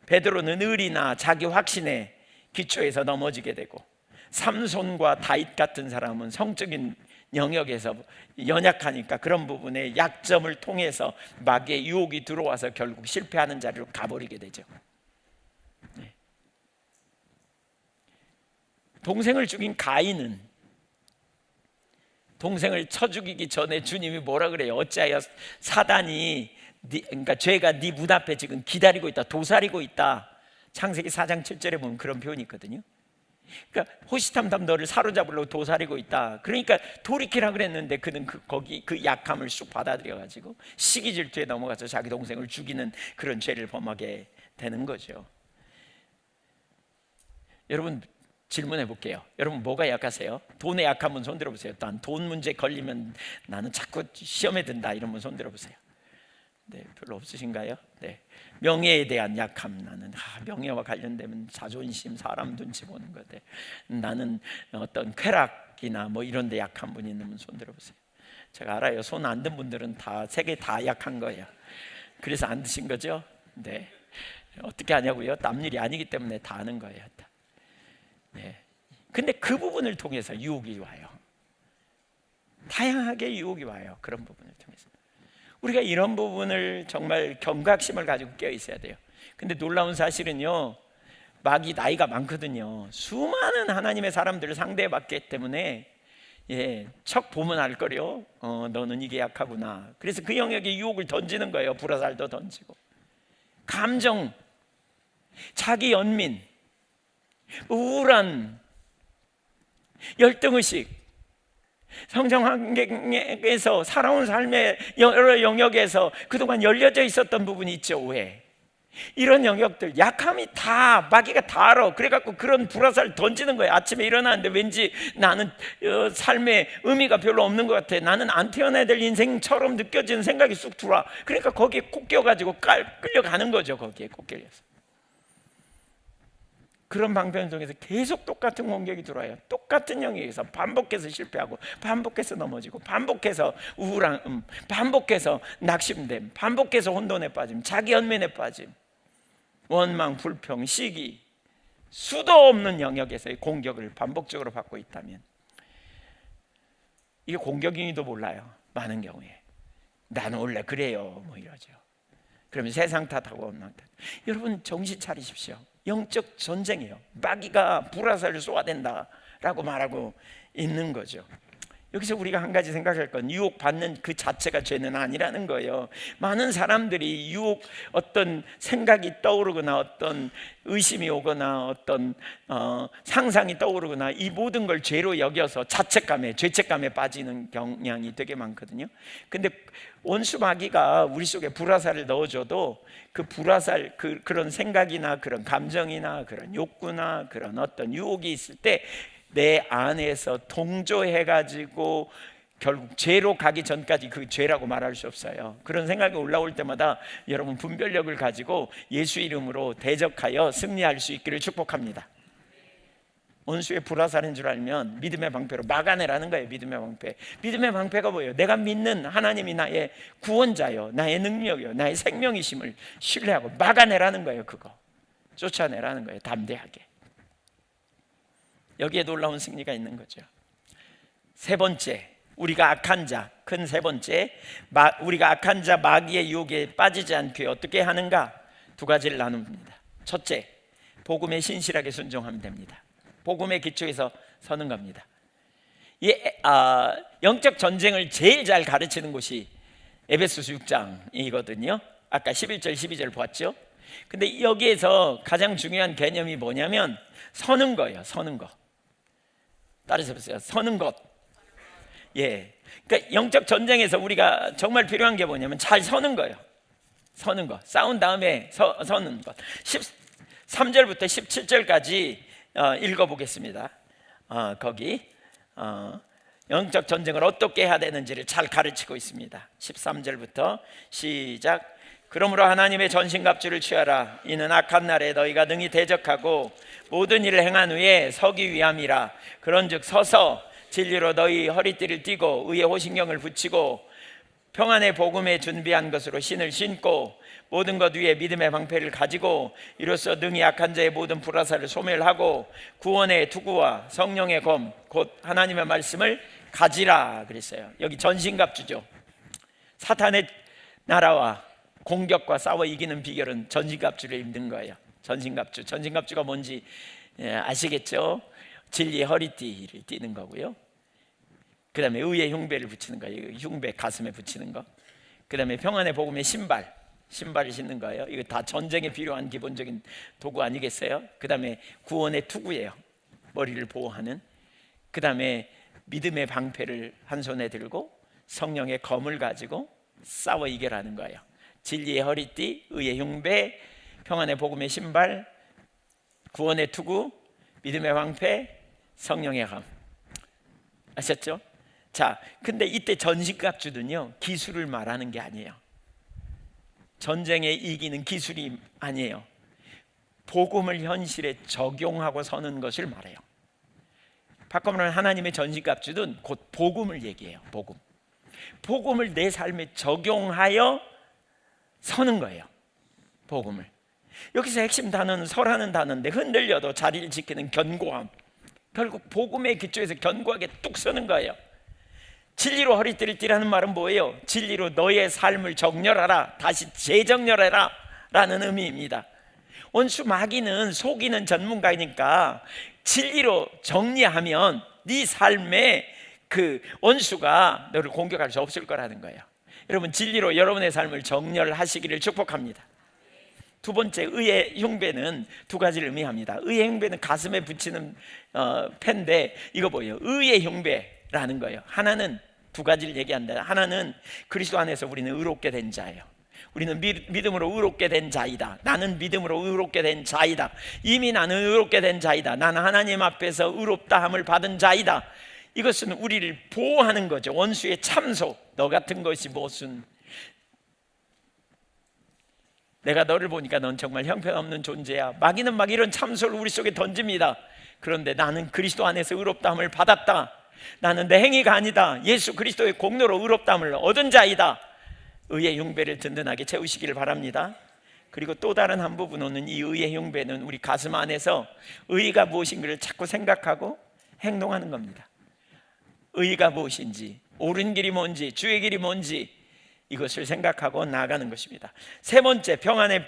베드로는 의리나 자기 확신에 기초에서 넘어지게 되고, 삼손과 다윗 같은 사람은 성적인 영역에서 연약하니까 그런 부분에 약점을 통해서 마귀의 유혹이 들어와서 결국 실패하는 자리로 가버리게 되죠. 동생을 죽인 가인은 동생을 쳐 죽이기 전에 주님이 뭐라 그래요? 어찌하여 사단이 그러니까 죄가 네 문 앞에 지금 기다리고 있다, 도사리고 있다. 창세기 4장 7절에 보면 그런 표현이 있거든요. 그러니까 호시탐탐 너를 사로잡으려고 도사리고 있다. 그러니까 돌이키라 그랬는데 그는 거기 그 약함을 쑥 받아들여 가지고 시기 질투에 넘어가서 자기 동생을 죽이는 그런 죄를 범하게 되는 거죠. 여러분 질문해 볼게요. 여러분 뭐가 약하세요? 돈에 약한 분 손 들어보세요. 난 돈 문제 걸리면 나는 자꾸 시험에 든다, 이런 분 손 들어보세요. 네, 별로 없으신가요? 네. 명예에 대한 약함. 나는 명예와 관련되면 자존심, 사람 눈치 보는 거대. 나는 어떤 쾌락이나 뭐 이런 데 약한 분이 있는 분 손 들어보세요. 제가 알아요. 손 안 든 분들은 다 세 개 다 약한 거예요. 그래서 안 드신 거죠? 네. 어떻게 하냐고요? 남 일이 아니기 때문에 다 아는 거예요. 네. 근데 그 부분을 통해서 유혹이 와요. 다양하게 유혹이 와요. 그런 부분을 통해서. 우리가 이런 부분을 정말 경각심을 가지고 깨어 있어야 돼요. 근데 놀라운 사실은요, 마귀 나이가 많거든요. 수많은 하나님의 사람들을 상대해봤기 때문에 척 보면 알 거요. 너는 이게 약하구나. 그래서 그 영역에 유혹을 던지는 거예요. 불화살도 던지고, 감정, 자기 연민, 우울한, 열등의식, 성장 환경에서 살아온 삶의 여러 영역에서 그동안 열려져 있었던 부분이 있죠. 왜? 이런 영역들, 약함이 다 마귀가 다 알아. 그래갖고 그런 불화살 던지는 거예요. 아침에 일어나는데 왠지 나는 삶의 의미가 별로 없는 것 같아, 나는 안 태어나야 될 인생처럼 느껴지는 생각이 쑥 들어와. 그러니까 거기에 꼭 껴가지고 끌려가는 거죠. 거기에 꼭 끌려서. 그런 방편 중에서 계속 똑같은 공격이 들어와요. 똑같은 영역에서 반복해서 실패하고, 반복해서 넘어지고, 반복해서 우울함, 반복해서 낙심됨, 반복해서 혼돈에 빠짐, 자기 연민에 빠짐, 원망, 불평, 시기, 수도 없는 영역에서의 공격을 반복적으로 받고 있다면 이게 공격인지도 몰라요. 많은 경우에 나는 원래 그래요 뭐 이러죠. 그러면 세상 탓하고 원망 탓. 여러분 정신 차리십시오. 영적 전쟁이에요. 마귀가 불화살을 쏘아댄다라고 말하고 있는 거죠. 여기서 우리가 한 가지 생각할 건 유혹받는 그 자체가 죄는 아니라는 거예요. 많은 사람들이 유혹, 어떤 생각이 떠오르거나 어떤 의심이 오거나 어떤 상상이 떠오르거나 이 모든 걸 죄로 여겨서 자책감에, 죄책감에 빠지는 경향이 되게 많거든요. 근데 원수 마귀가 우리 속에 불화살을 넣어줘도 그 불화살, 그런 생각이나 그런 감정이나 그런 욕구나 그런 어떤 유혹이 있을 때 내 안에서 동조해가지고 결국 죄로 가기 전까지 그 죄라고 말할 수 없어요. 그런 생각이 올라올 때마다 여러분 분별력을 가지고 예수 이름으로 대적하여 승리할 수 있기를 축복합니다. 원수의 불화살인 줄 알면 믿음의 방패로 막아내라는 거예요. 믿음의 방패. 믿음의 방패가 뭐예요? 내가 믿는 하나님이 나의 구원자요, 나의 능력이요, 나의 생명이심을 신뢰하고 막아내라는 거예요. 그거 쫓아내라는 거예요. 담대하게. 여기에 놀라운 승리가 있는 거죠. 세 번째, 우리가 악한 자, 큰 세 번째, 우리가 악한 자 마귀의 유혹에 빠지지 않게 어떻게 하는가? 두 가지를 나눕니다. 첫째, 복음에 신실하게 순종하면 됩니다. 복음의 기초에서 서는 겁니다. 영적 전쟁을 제일 잘 가르치는 곳이 에베소서 6장이거든요. 아까 11절 12절 보았죠. 근데 여기에서 가장 중요한 개념이 뭐냐면 서는 거예요. 서는 거. 따라서 보세요. 서는 것. 예. 그러니까 영적 전쟁에서 우리가 정말 필요한 게 뭐냐면 잘 서는 거예요. 서는 거. 싸운 다음에 서는 것. 13절부터 17절까지 읽어보겠습니다. 거기 영적 전쟁을 어떻게 해야 되는지를 잘 가르치고 있습니다. 13절부터 시작. 그러므로 하나님의 전신갑주를 취하라. 이는 악한 날에 너희가 능히 대적하고 모든 일을 행한 후에 서기 위함이라. 그런즉 서서 진리로 너희 허리띠를 띠고 의의 호신경을 붙이고 평안의 복음에 준비한 것으로 신을 신고 모든 것 위에 믿음의 방패를 가지고 이로써 능히 악한 자의 모든 불화살을 소멸하고 구원의 투구와 성령의 검 곧 하나님의 말씀을 가지라 그랬어요. 여기 전신갑주죠. 사탄의 나라와 공격과 싸워 이기는 비결은 전신갑주를 입는 거예요. 전신갑주가 뭔지 아시겠죠? 진리의 허리띠를 띠는 거고요. 그 다음에 의의 흉배를 붙이는 거예요. 흉배 가슴에 붙이는 거. 그 다음에 평안의 복음의 신발을 신는 거예요. 이거 다 전쟁에 필요한 기본적인 도구 아니겠어요? 그 다음에 구원의 투구예요. 머리를 보호하는. 그 다음에 믿음의 방패를 한 손에 들고 성령의 검을 가지고 싸워 이겨라는 거예요. 진리의 허리띠, 의의 흉배, 평안의 복음의 신발, 구원의 투구, 믿음의 방패, 성령의 검. 아셨죠? 자, 근데 이때 전신갑주는요 기술을 말하는 게 아니에요. 전쟁에 이기는 기술이 아니에요. 복음을 현실에 적용하고 서는 것을 말해요. 바꿔 하나님의 전신갑주는 곧 복음을 얘기해요. 복음을 내 삶에 적용하여 서는 거예요. 복음을. 여기서 핵심 단어는 서라는 단어인데 흔들려도 자리를 지키는 견고함. 결국 복음의 기초에서 견고하게 뚝 서는 거예요. 진리로 허리띠를 띠라는 말은 뭐예요? 진리로 너의 삶을 정렬하라, 다시 재정렬해라 라는 의미입니다. 원수 마귀는 속이는 전문가이니까 진리로 정리하면 네 삶에 그 원수가 너를 공격할 수 없을 거라는 거예요. 여러분 진리로 여러분의 삶을 정렬하시기를 축복합니다. 두 번째, 의의 흉배는 두 가지를 의미합니다. 의의 흉배는 가슴에 붙이는 패인데 이거 뭐예요? 의의 흉배라는 거예요. 하나는 두 가지를 얘기한다. 하나는 그리스도 안에서 우리는 의롭게 된 자예요. 우리는 믿음으로 의롭게 된 자이다. 나는 믿음으로 의롭게 된 자이다. 이미 나는 의롭게 된 자이다. 나는 하나님 앞에서 의롭다함을 받은 자이다. 이것은 우리를 보호하는 거죠. 원수의 참소. 너 같은 것이 무슨, 내가 너를 보니까 넌 정말 형편없는 존재야. 마귀는 막 이런 참소를 우리 속에 던집니다. 그런데 나는 그리스도 안에서 의롭다함을 받았다. 나는 내 행위가 아니다. 예수 그리스도의 공로로 의롭다함을 얻은 자이다. 의의 흉배를 든든하게 채우시기를 바랍니다. 그리고 또 다른 한 부분은 이 의의 흉배는 우리 가슴 안에서 의의가 무엇인가를 자꾸 생각하고 행동하는 겁니다. 의의가 무엇인지, 옳은 길이 뭔지, 주의 길이 뭔지 이것을 생각하고 나아가는 것입니다. 세 번째, 평안의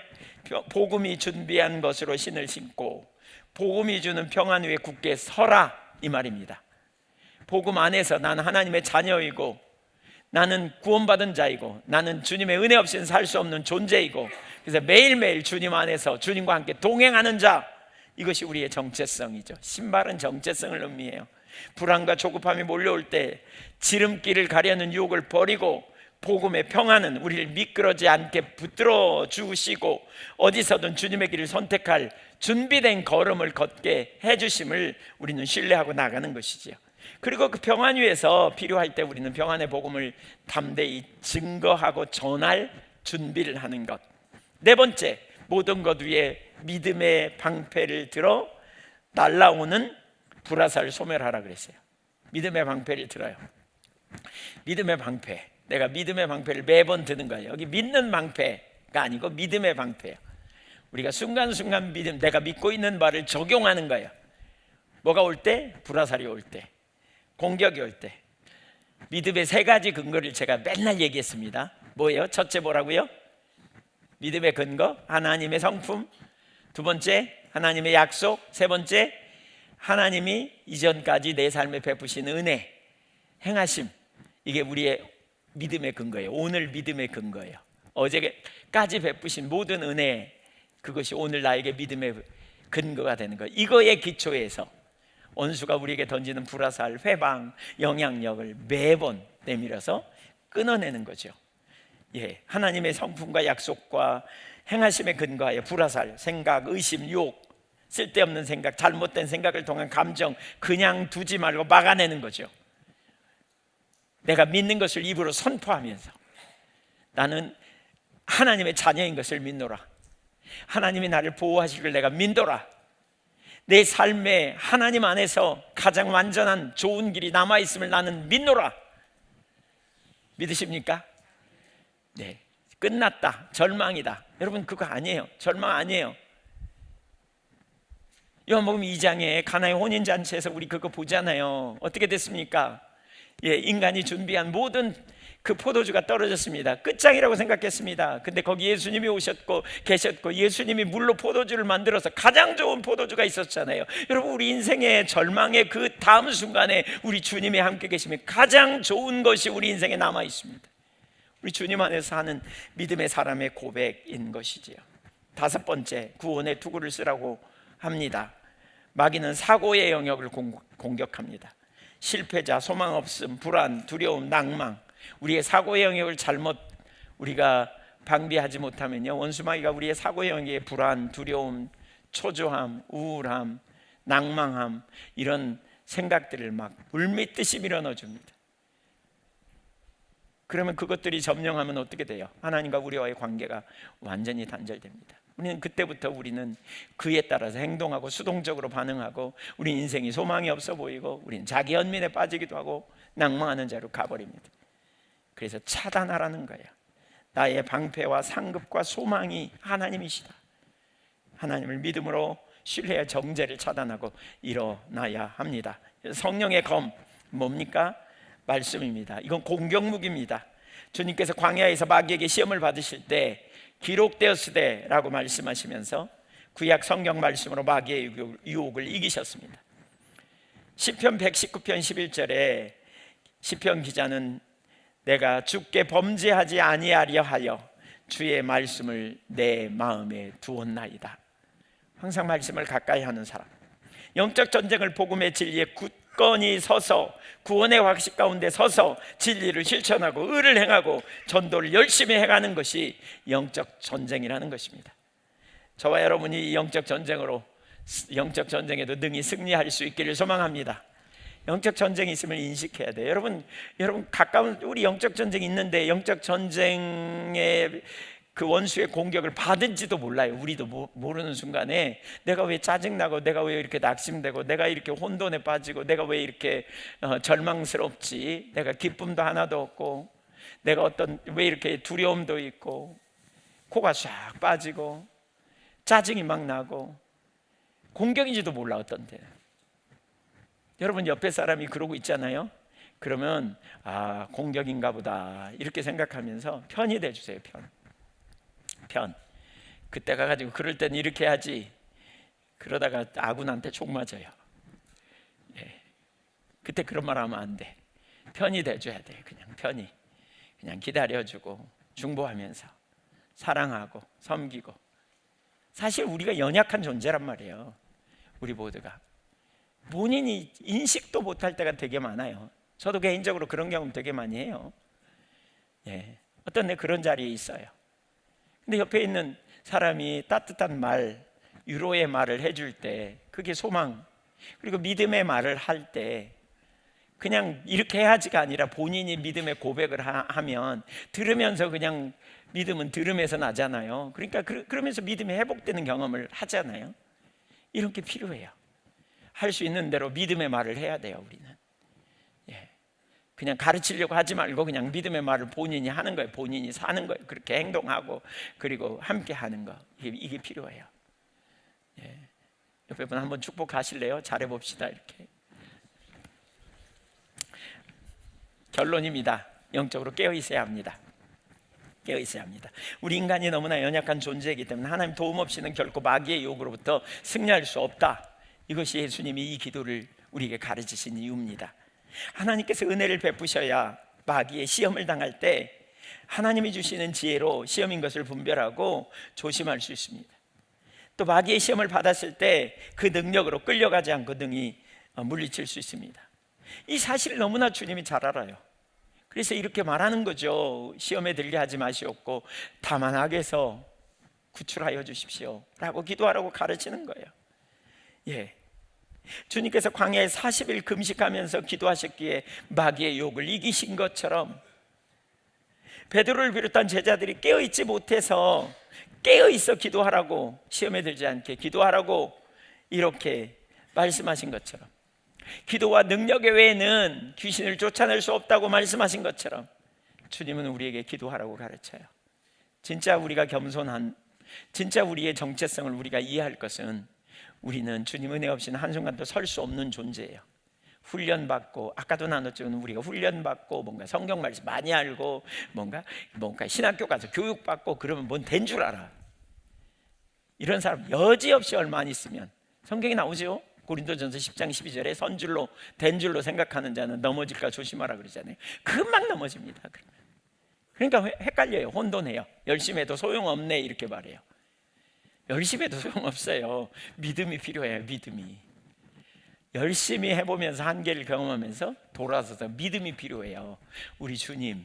복음이 준비한 것으로 신을 신고 복음이 주는 평안 위에 굳게 서라, 이 말입니다. 복음 안에서 나는 하나님의 자녀이고 나는 구원받은 자이고 나는 주님의 은혜 없이는 살 수 없는 존재이고, 그래서 매일매일 주님 안에서 주님과 함께 동행하는 자, 이것이 우리의 정체성이죠. 신발은 정체성을 의미해요. 불안과 조급함이 몰려올 때 지름길을 가려는 유혹을 버리고 복음의 평안은 우리를 미끄러지 않게 붙들어 주시고 어디서든 주님의 길을 선택할 준비된 걸음을 걷게 해주심을 우리는 신뢰하고 나가는 것이지요. 그리고 그 평안 위에서 필요할 때 우리는 평안의 복음을 담대히 증거하고 전할 준비를 하는 것. 네 번째, 모든 것 위에 믿음의 방패를 들어 날아오는 불화살 소멸하라 그랬어요. 믿음의 방패를 들어요. 믿음의 방패, 내가 믿음의 방패를 매번 드는 거예요. 여기 믿는 방패가 아니고 믿음의 방패예요. 우리가 순간순간 믿음, 내가 믿고 있는 바를 적용하는 거예요. 뭐가 올 때? 불화살이 올 때, 공격이 올 때. 믿음의 세 가지 근거를 제가 맨날 얘기했습니다. 뭐예요? 첫째 뭐라고요? 믿음의 근거, 하나님의 성품. 두 번째, 하나님의 약속. 세 번째, 하나님이 이전까지 내 삶에 베푸신 은혜, 행하심. 이게 우리의 믿음의 근거예요. 오늘 믿음의 근거예요. 어제까지 베푸신 모든 은혜, 그것이 오늘 나에게 믿음의 근거가 되는 거예요. 이거에 기초해서 원수가 우리에게 던지는 불화살, 회방, 영향력을 매번 내밀어서 끊어내는 거죠. 예, 하나님의 성품과 약속과 행하심에 근거하여 불화살, 생각, 의심, 유혹, 쓸데없는 생각, 잘못된 생각을 통한 감정 그냥 두지 말고 막아내는 거죠. 내가 믿는 것을 입으로 선포하면서 나는 하나님의 자녀인 것을 믿노라. 하나님이 나를 보호하실 걸 내가 믿노라. 내 삶에 하나님 안에서 가장 완전한 좋은 길이 남아있음을 나는 믿노라. 믿으십니까? 네, 끝났다, 절망이다. 여러분, 그거 아니에요. 절망 아니에요. 요한복음 2장에 가나의 혼인잔치에서 우리 그거 보잖아요. 어떻게 됐습니까? 예, 인간이 준비한 모든 그 포도주가 떨어졌습니다. 끝장이라고 생각했습니다. 근데 거기 예수님이 오셨고 계셨고 예수님이 물로 포도주를 만들어서 가장 좋은 포도주가 있었잖아요. 여러분, 우리 인생의 절망의 그 다음 순간에 우리 주님이 함께 계시면 가장 좋은 것이 우리 인생에 남아 있습니다. 우리 주님 안에서 하는 믿음의 사람의 고백인 것이지요. 다섯 번째, 구원의 투구를 쓰라고 합니다. 마귀는 사고의 영역을 공격합니다. 실패자, 소망 없음, 불안, 두려움, 낭망, 우리의 사고의 영역을 잘못 우리가 방비하지 못하면요, 원수마귀가 우리의 사고의 영역에 불안, 두려움, 초조함, 우울함, 낭망함, 이런 생각들을 막 물밀듯이 밀어넣어줍니다. 그러면 그것들이 점령하면 어떻게 돼요? 하나님과 우리와의 관계가 완전히 단절됩니다. 우리는 그때부터 우리는 그에 따라서 행동하고 수동적으로 반응하고 우리 인생이 소망이 없어 보이고 우리는 자기 연민에 빠지기도 하고 낭망하는 자로 가버립니다. 그래서 차단하라는 거예요. 나의 방패와 상급과 소망이 하나님이시다. 하나님을 믿음으로 신뢰의 정죄를 차단하고 일어나야 합니다. 성령의 검, 뭡니까? 말씀입니다. 이건 공격무기입니다. 주님께서 광야에서 마귀에게 시험을 받으실 때 기록되었으되 라고 말씀하시면서 구약 성경 말씀으로 마귀의 유혹을 이기셨습니다. 시편 119편 11절에 시편 기자는 내가 주께 범죄하지 아니하려 하여 주의 말씀을 내 마음에 두었나이다. 항상 말씀을 가까이 하는 사람, 영적 전쟁을 복음의 진리에 굳건히 서서 구원의 확신 가운데 서서 진리를 실천하고 의를 행하고 전도를 열심히 해가는 것이 영적 전쟁이라는 것입니다. 저와 여러분이 영적 전쟁에도 능히 승리할 수 있기를 소망합니다. 영적 전쟁이 있음을 인식해야 돼요. 여러분 가까운 우리 영적 전쟁이 있는데 영적 전쟁의 그 원수의 공격을 받은지도 몰라요. 우리도 모르는 순간에 내가 왜 짜증나고 내가 왜 이렇게 낙심되고 내가 이렇게 혼돈에 빠지고 내가 왜 이렇게 절망스럽지, 내가 기쁨도 하나도 없고 내가 왜 이렇게 두려움도 있고 코가 싹 빠지고 짜증이 막 나고 공격인지도 몰라. 어떤 때는 여러분 옆에 사람이 그러고 있잖아요. 그러면 공격인가 보다 이렇게 생각하면서 편이 돼주세요. 편. 그때 가가지고 그럴 땐 이렇게 하지, 그러다가 아군한테 총 맞아요. 예. 그때 그런 말 하면 안 돼. 편히 대줘야 돼. 그냥 편히, 그냥 기다려주고 중보하면서 사랑하고 섬기고. 사실 우리가 연약한 존재란 말이에요. 우리 모두가 본인이 인식도 못할 때가 되게 많아요. 저도 개인적으로 그런 경험 되게 많이 해요. 예. 어떤 데 그런 자리에 있어요. 근데 옆에 있는 사람이 따뜻한 말, 위로의 말을 해줄 때 그게 소망, 그리고 믿음의 말을 할 때 그냥 이렇게 해야지가 아니라 본인이 믿음의 고백을 하면 들으면서 그냥 믿음은 들음에서 나잖아요. 그러니까 그러면서 믿음이 회복되는 경험을 하잖아요. 이런 게 필요해요. 할 수 있는 대로 믿음의 말을 해야 돼요. 우리는 그냥 가르치려고 하지 말고 그냥 믿음의 말을 본인이 하는 거예요. 본인이 사는 거예요. 그렇게 행동하고 그리고 함께 하는 거, 이게 필요해요. 옆에 분 한번 축복하실래요? 잘해봅시다. 이렇게. 결론입니다. 영적으로 깨어 있어야 합니다. 깨어 있어야 합니다. 우리 인간이 너무나 연약한 존재이기 때문에 하나님 도움 없이는 결코 마귀의 유혹으로부터 승리할 수 없다. 이것이 예수님이 이 기도를 우리에게 가르치신 이유입니다. 하나님께서 은혜를 베푸셔야 마귀의 시험을 당할 때 하나님이 주시는 지혜로 시험인 것을 분별하고 조심할 수 있습니다. 또 마귀의 시험을 받았을 때 그 능력으로 끌려가지 않고 능히 물리칠 수 있습니다. 이 사실을 너무나 주님이 잘 알아요. 그래서 이렇게 말하는 거죠. 시험에 들게 하지 마시옵고 다만 악에서 구출하여 주십시오 라고 기도하라고 가르치는 거예요. 예. 주님께서 광야에 40일 금식하면서 기도하셨기에 마귀의 유혹을 이기신 것처럼 베드로를 비롯한 제자들이 깨어있지 못해서 깨어있어 기도하라고, 시험에 들지 않게 기도하라고 이렇게 말씀하신 것처럼, 기도와 능력 외에는 귀신을 쫓아낼 수 없다고 말씀하신 것처럼 주님은 우리에게 기도하라고 가르쳐요. 진짜 우리가 겸손한, 진짜 우리의 정체성을 우리가 이해할 것은 우리는 주님 은혜 없이는 한순간도 설 수 없는 존재예요. 훈련받고, 아까도 나눴지만 우리가 훈련받고 뭔가 성경 말씀 많이 알고 뭔가 신학교 가서 교육받고 그러면 뭔 된 줄 알아. 이런 사람 여지없이 얼마 안 있으면 성경에 나오죠. 고린도전서 10장 12절에 선줄로 된 줄로 생각하는 자는 넘어질까 조심하라 그러잖아요. 금방 넘어집니다. 그러니까 헷갈려요. 혼돈해요. 열심히 해도 소용없네 이렇게 말해요. 열심히 해도 소용없어요. 믿음이 필요해요. 믿음이. 열심히 해보면서 한계를 경험하면서 돌아서서 믿음이 필요해요. 우리 주님,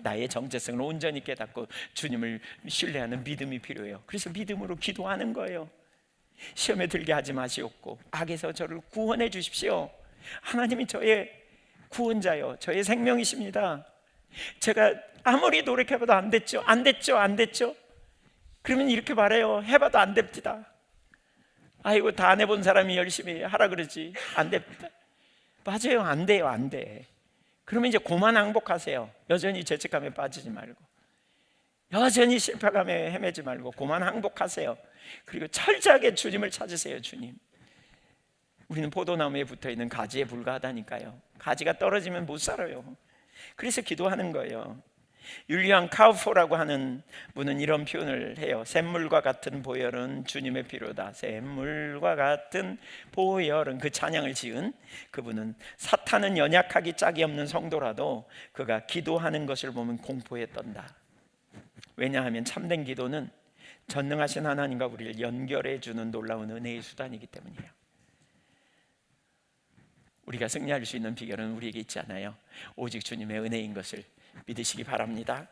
나의 정체성을 온전히 깨닫고 주님을 신뢰하는 믿음이 필요해요. 그래서 믿음으로 기도하는 거예요. 시험에 들게 하지 마시옵고 악에서 저를 구원해 주십시오. 하나님이 저의 구원자요, 저의 생명이십니다. 제가 아무리 노력해봐도 안 됐죠. 그러면 이렇게 말해요. 해봐도 안 됩니다. 아이고, 다 안 해본 사람이 열심히 하라 그러지. 안 됩니다. 맞아요. 안 돼요. 안 돼. 그러면 이제 고만 항복하세요. 여전히 죄책감에 빠지지 말고, 여전히 실패감에 헤매지 말고 고만 항복하세요. 그리고 철저하게 주님을 찾으세요. 주님. 우리는 포도나무에 붙어있는 가지에 불과하다니까요. 가지가 떨어지면 못 살아요. 그래서 기도하는 거예요. 율리안 카우포라고 하는 분은 이런 표현을 해요. 샘물과 같은 보혈은 주님의 피로다. 샘물과 같은 보혈은, 그 찬양을 지은 그분은 사탄은 연약하기 짝이 없는 성도라도 그가 기도하는 것을 보면 공포에 떤다. 왜냐하면 참된 기도는 전능하신 하나님과 우리를 연결해 주는 놀라운 은혜의 수단이기 때문이에요. 우리가 승리할 수 있는 비결은 우리에게 있지 않아요. 오직 주님의 은혜인 것을 믿으시기 바랍니다.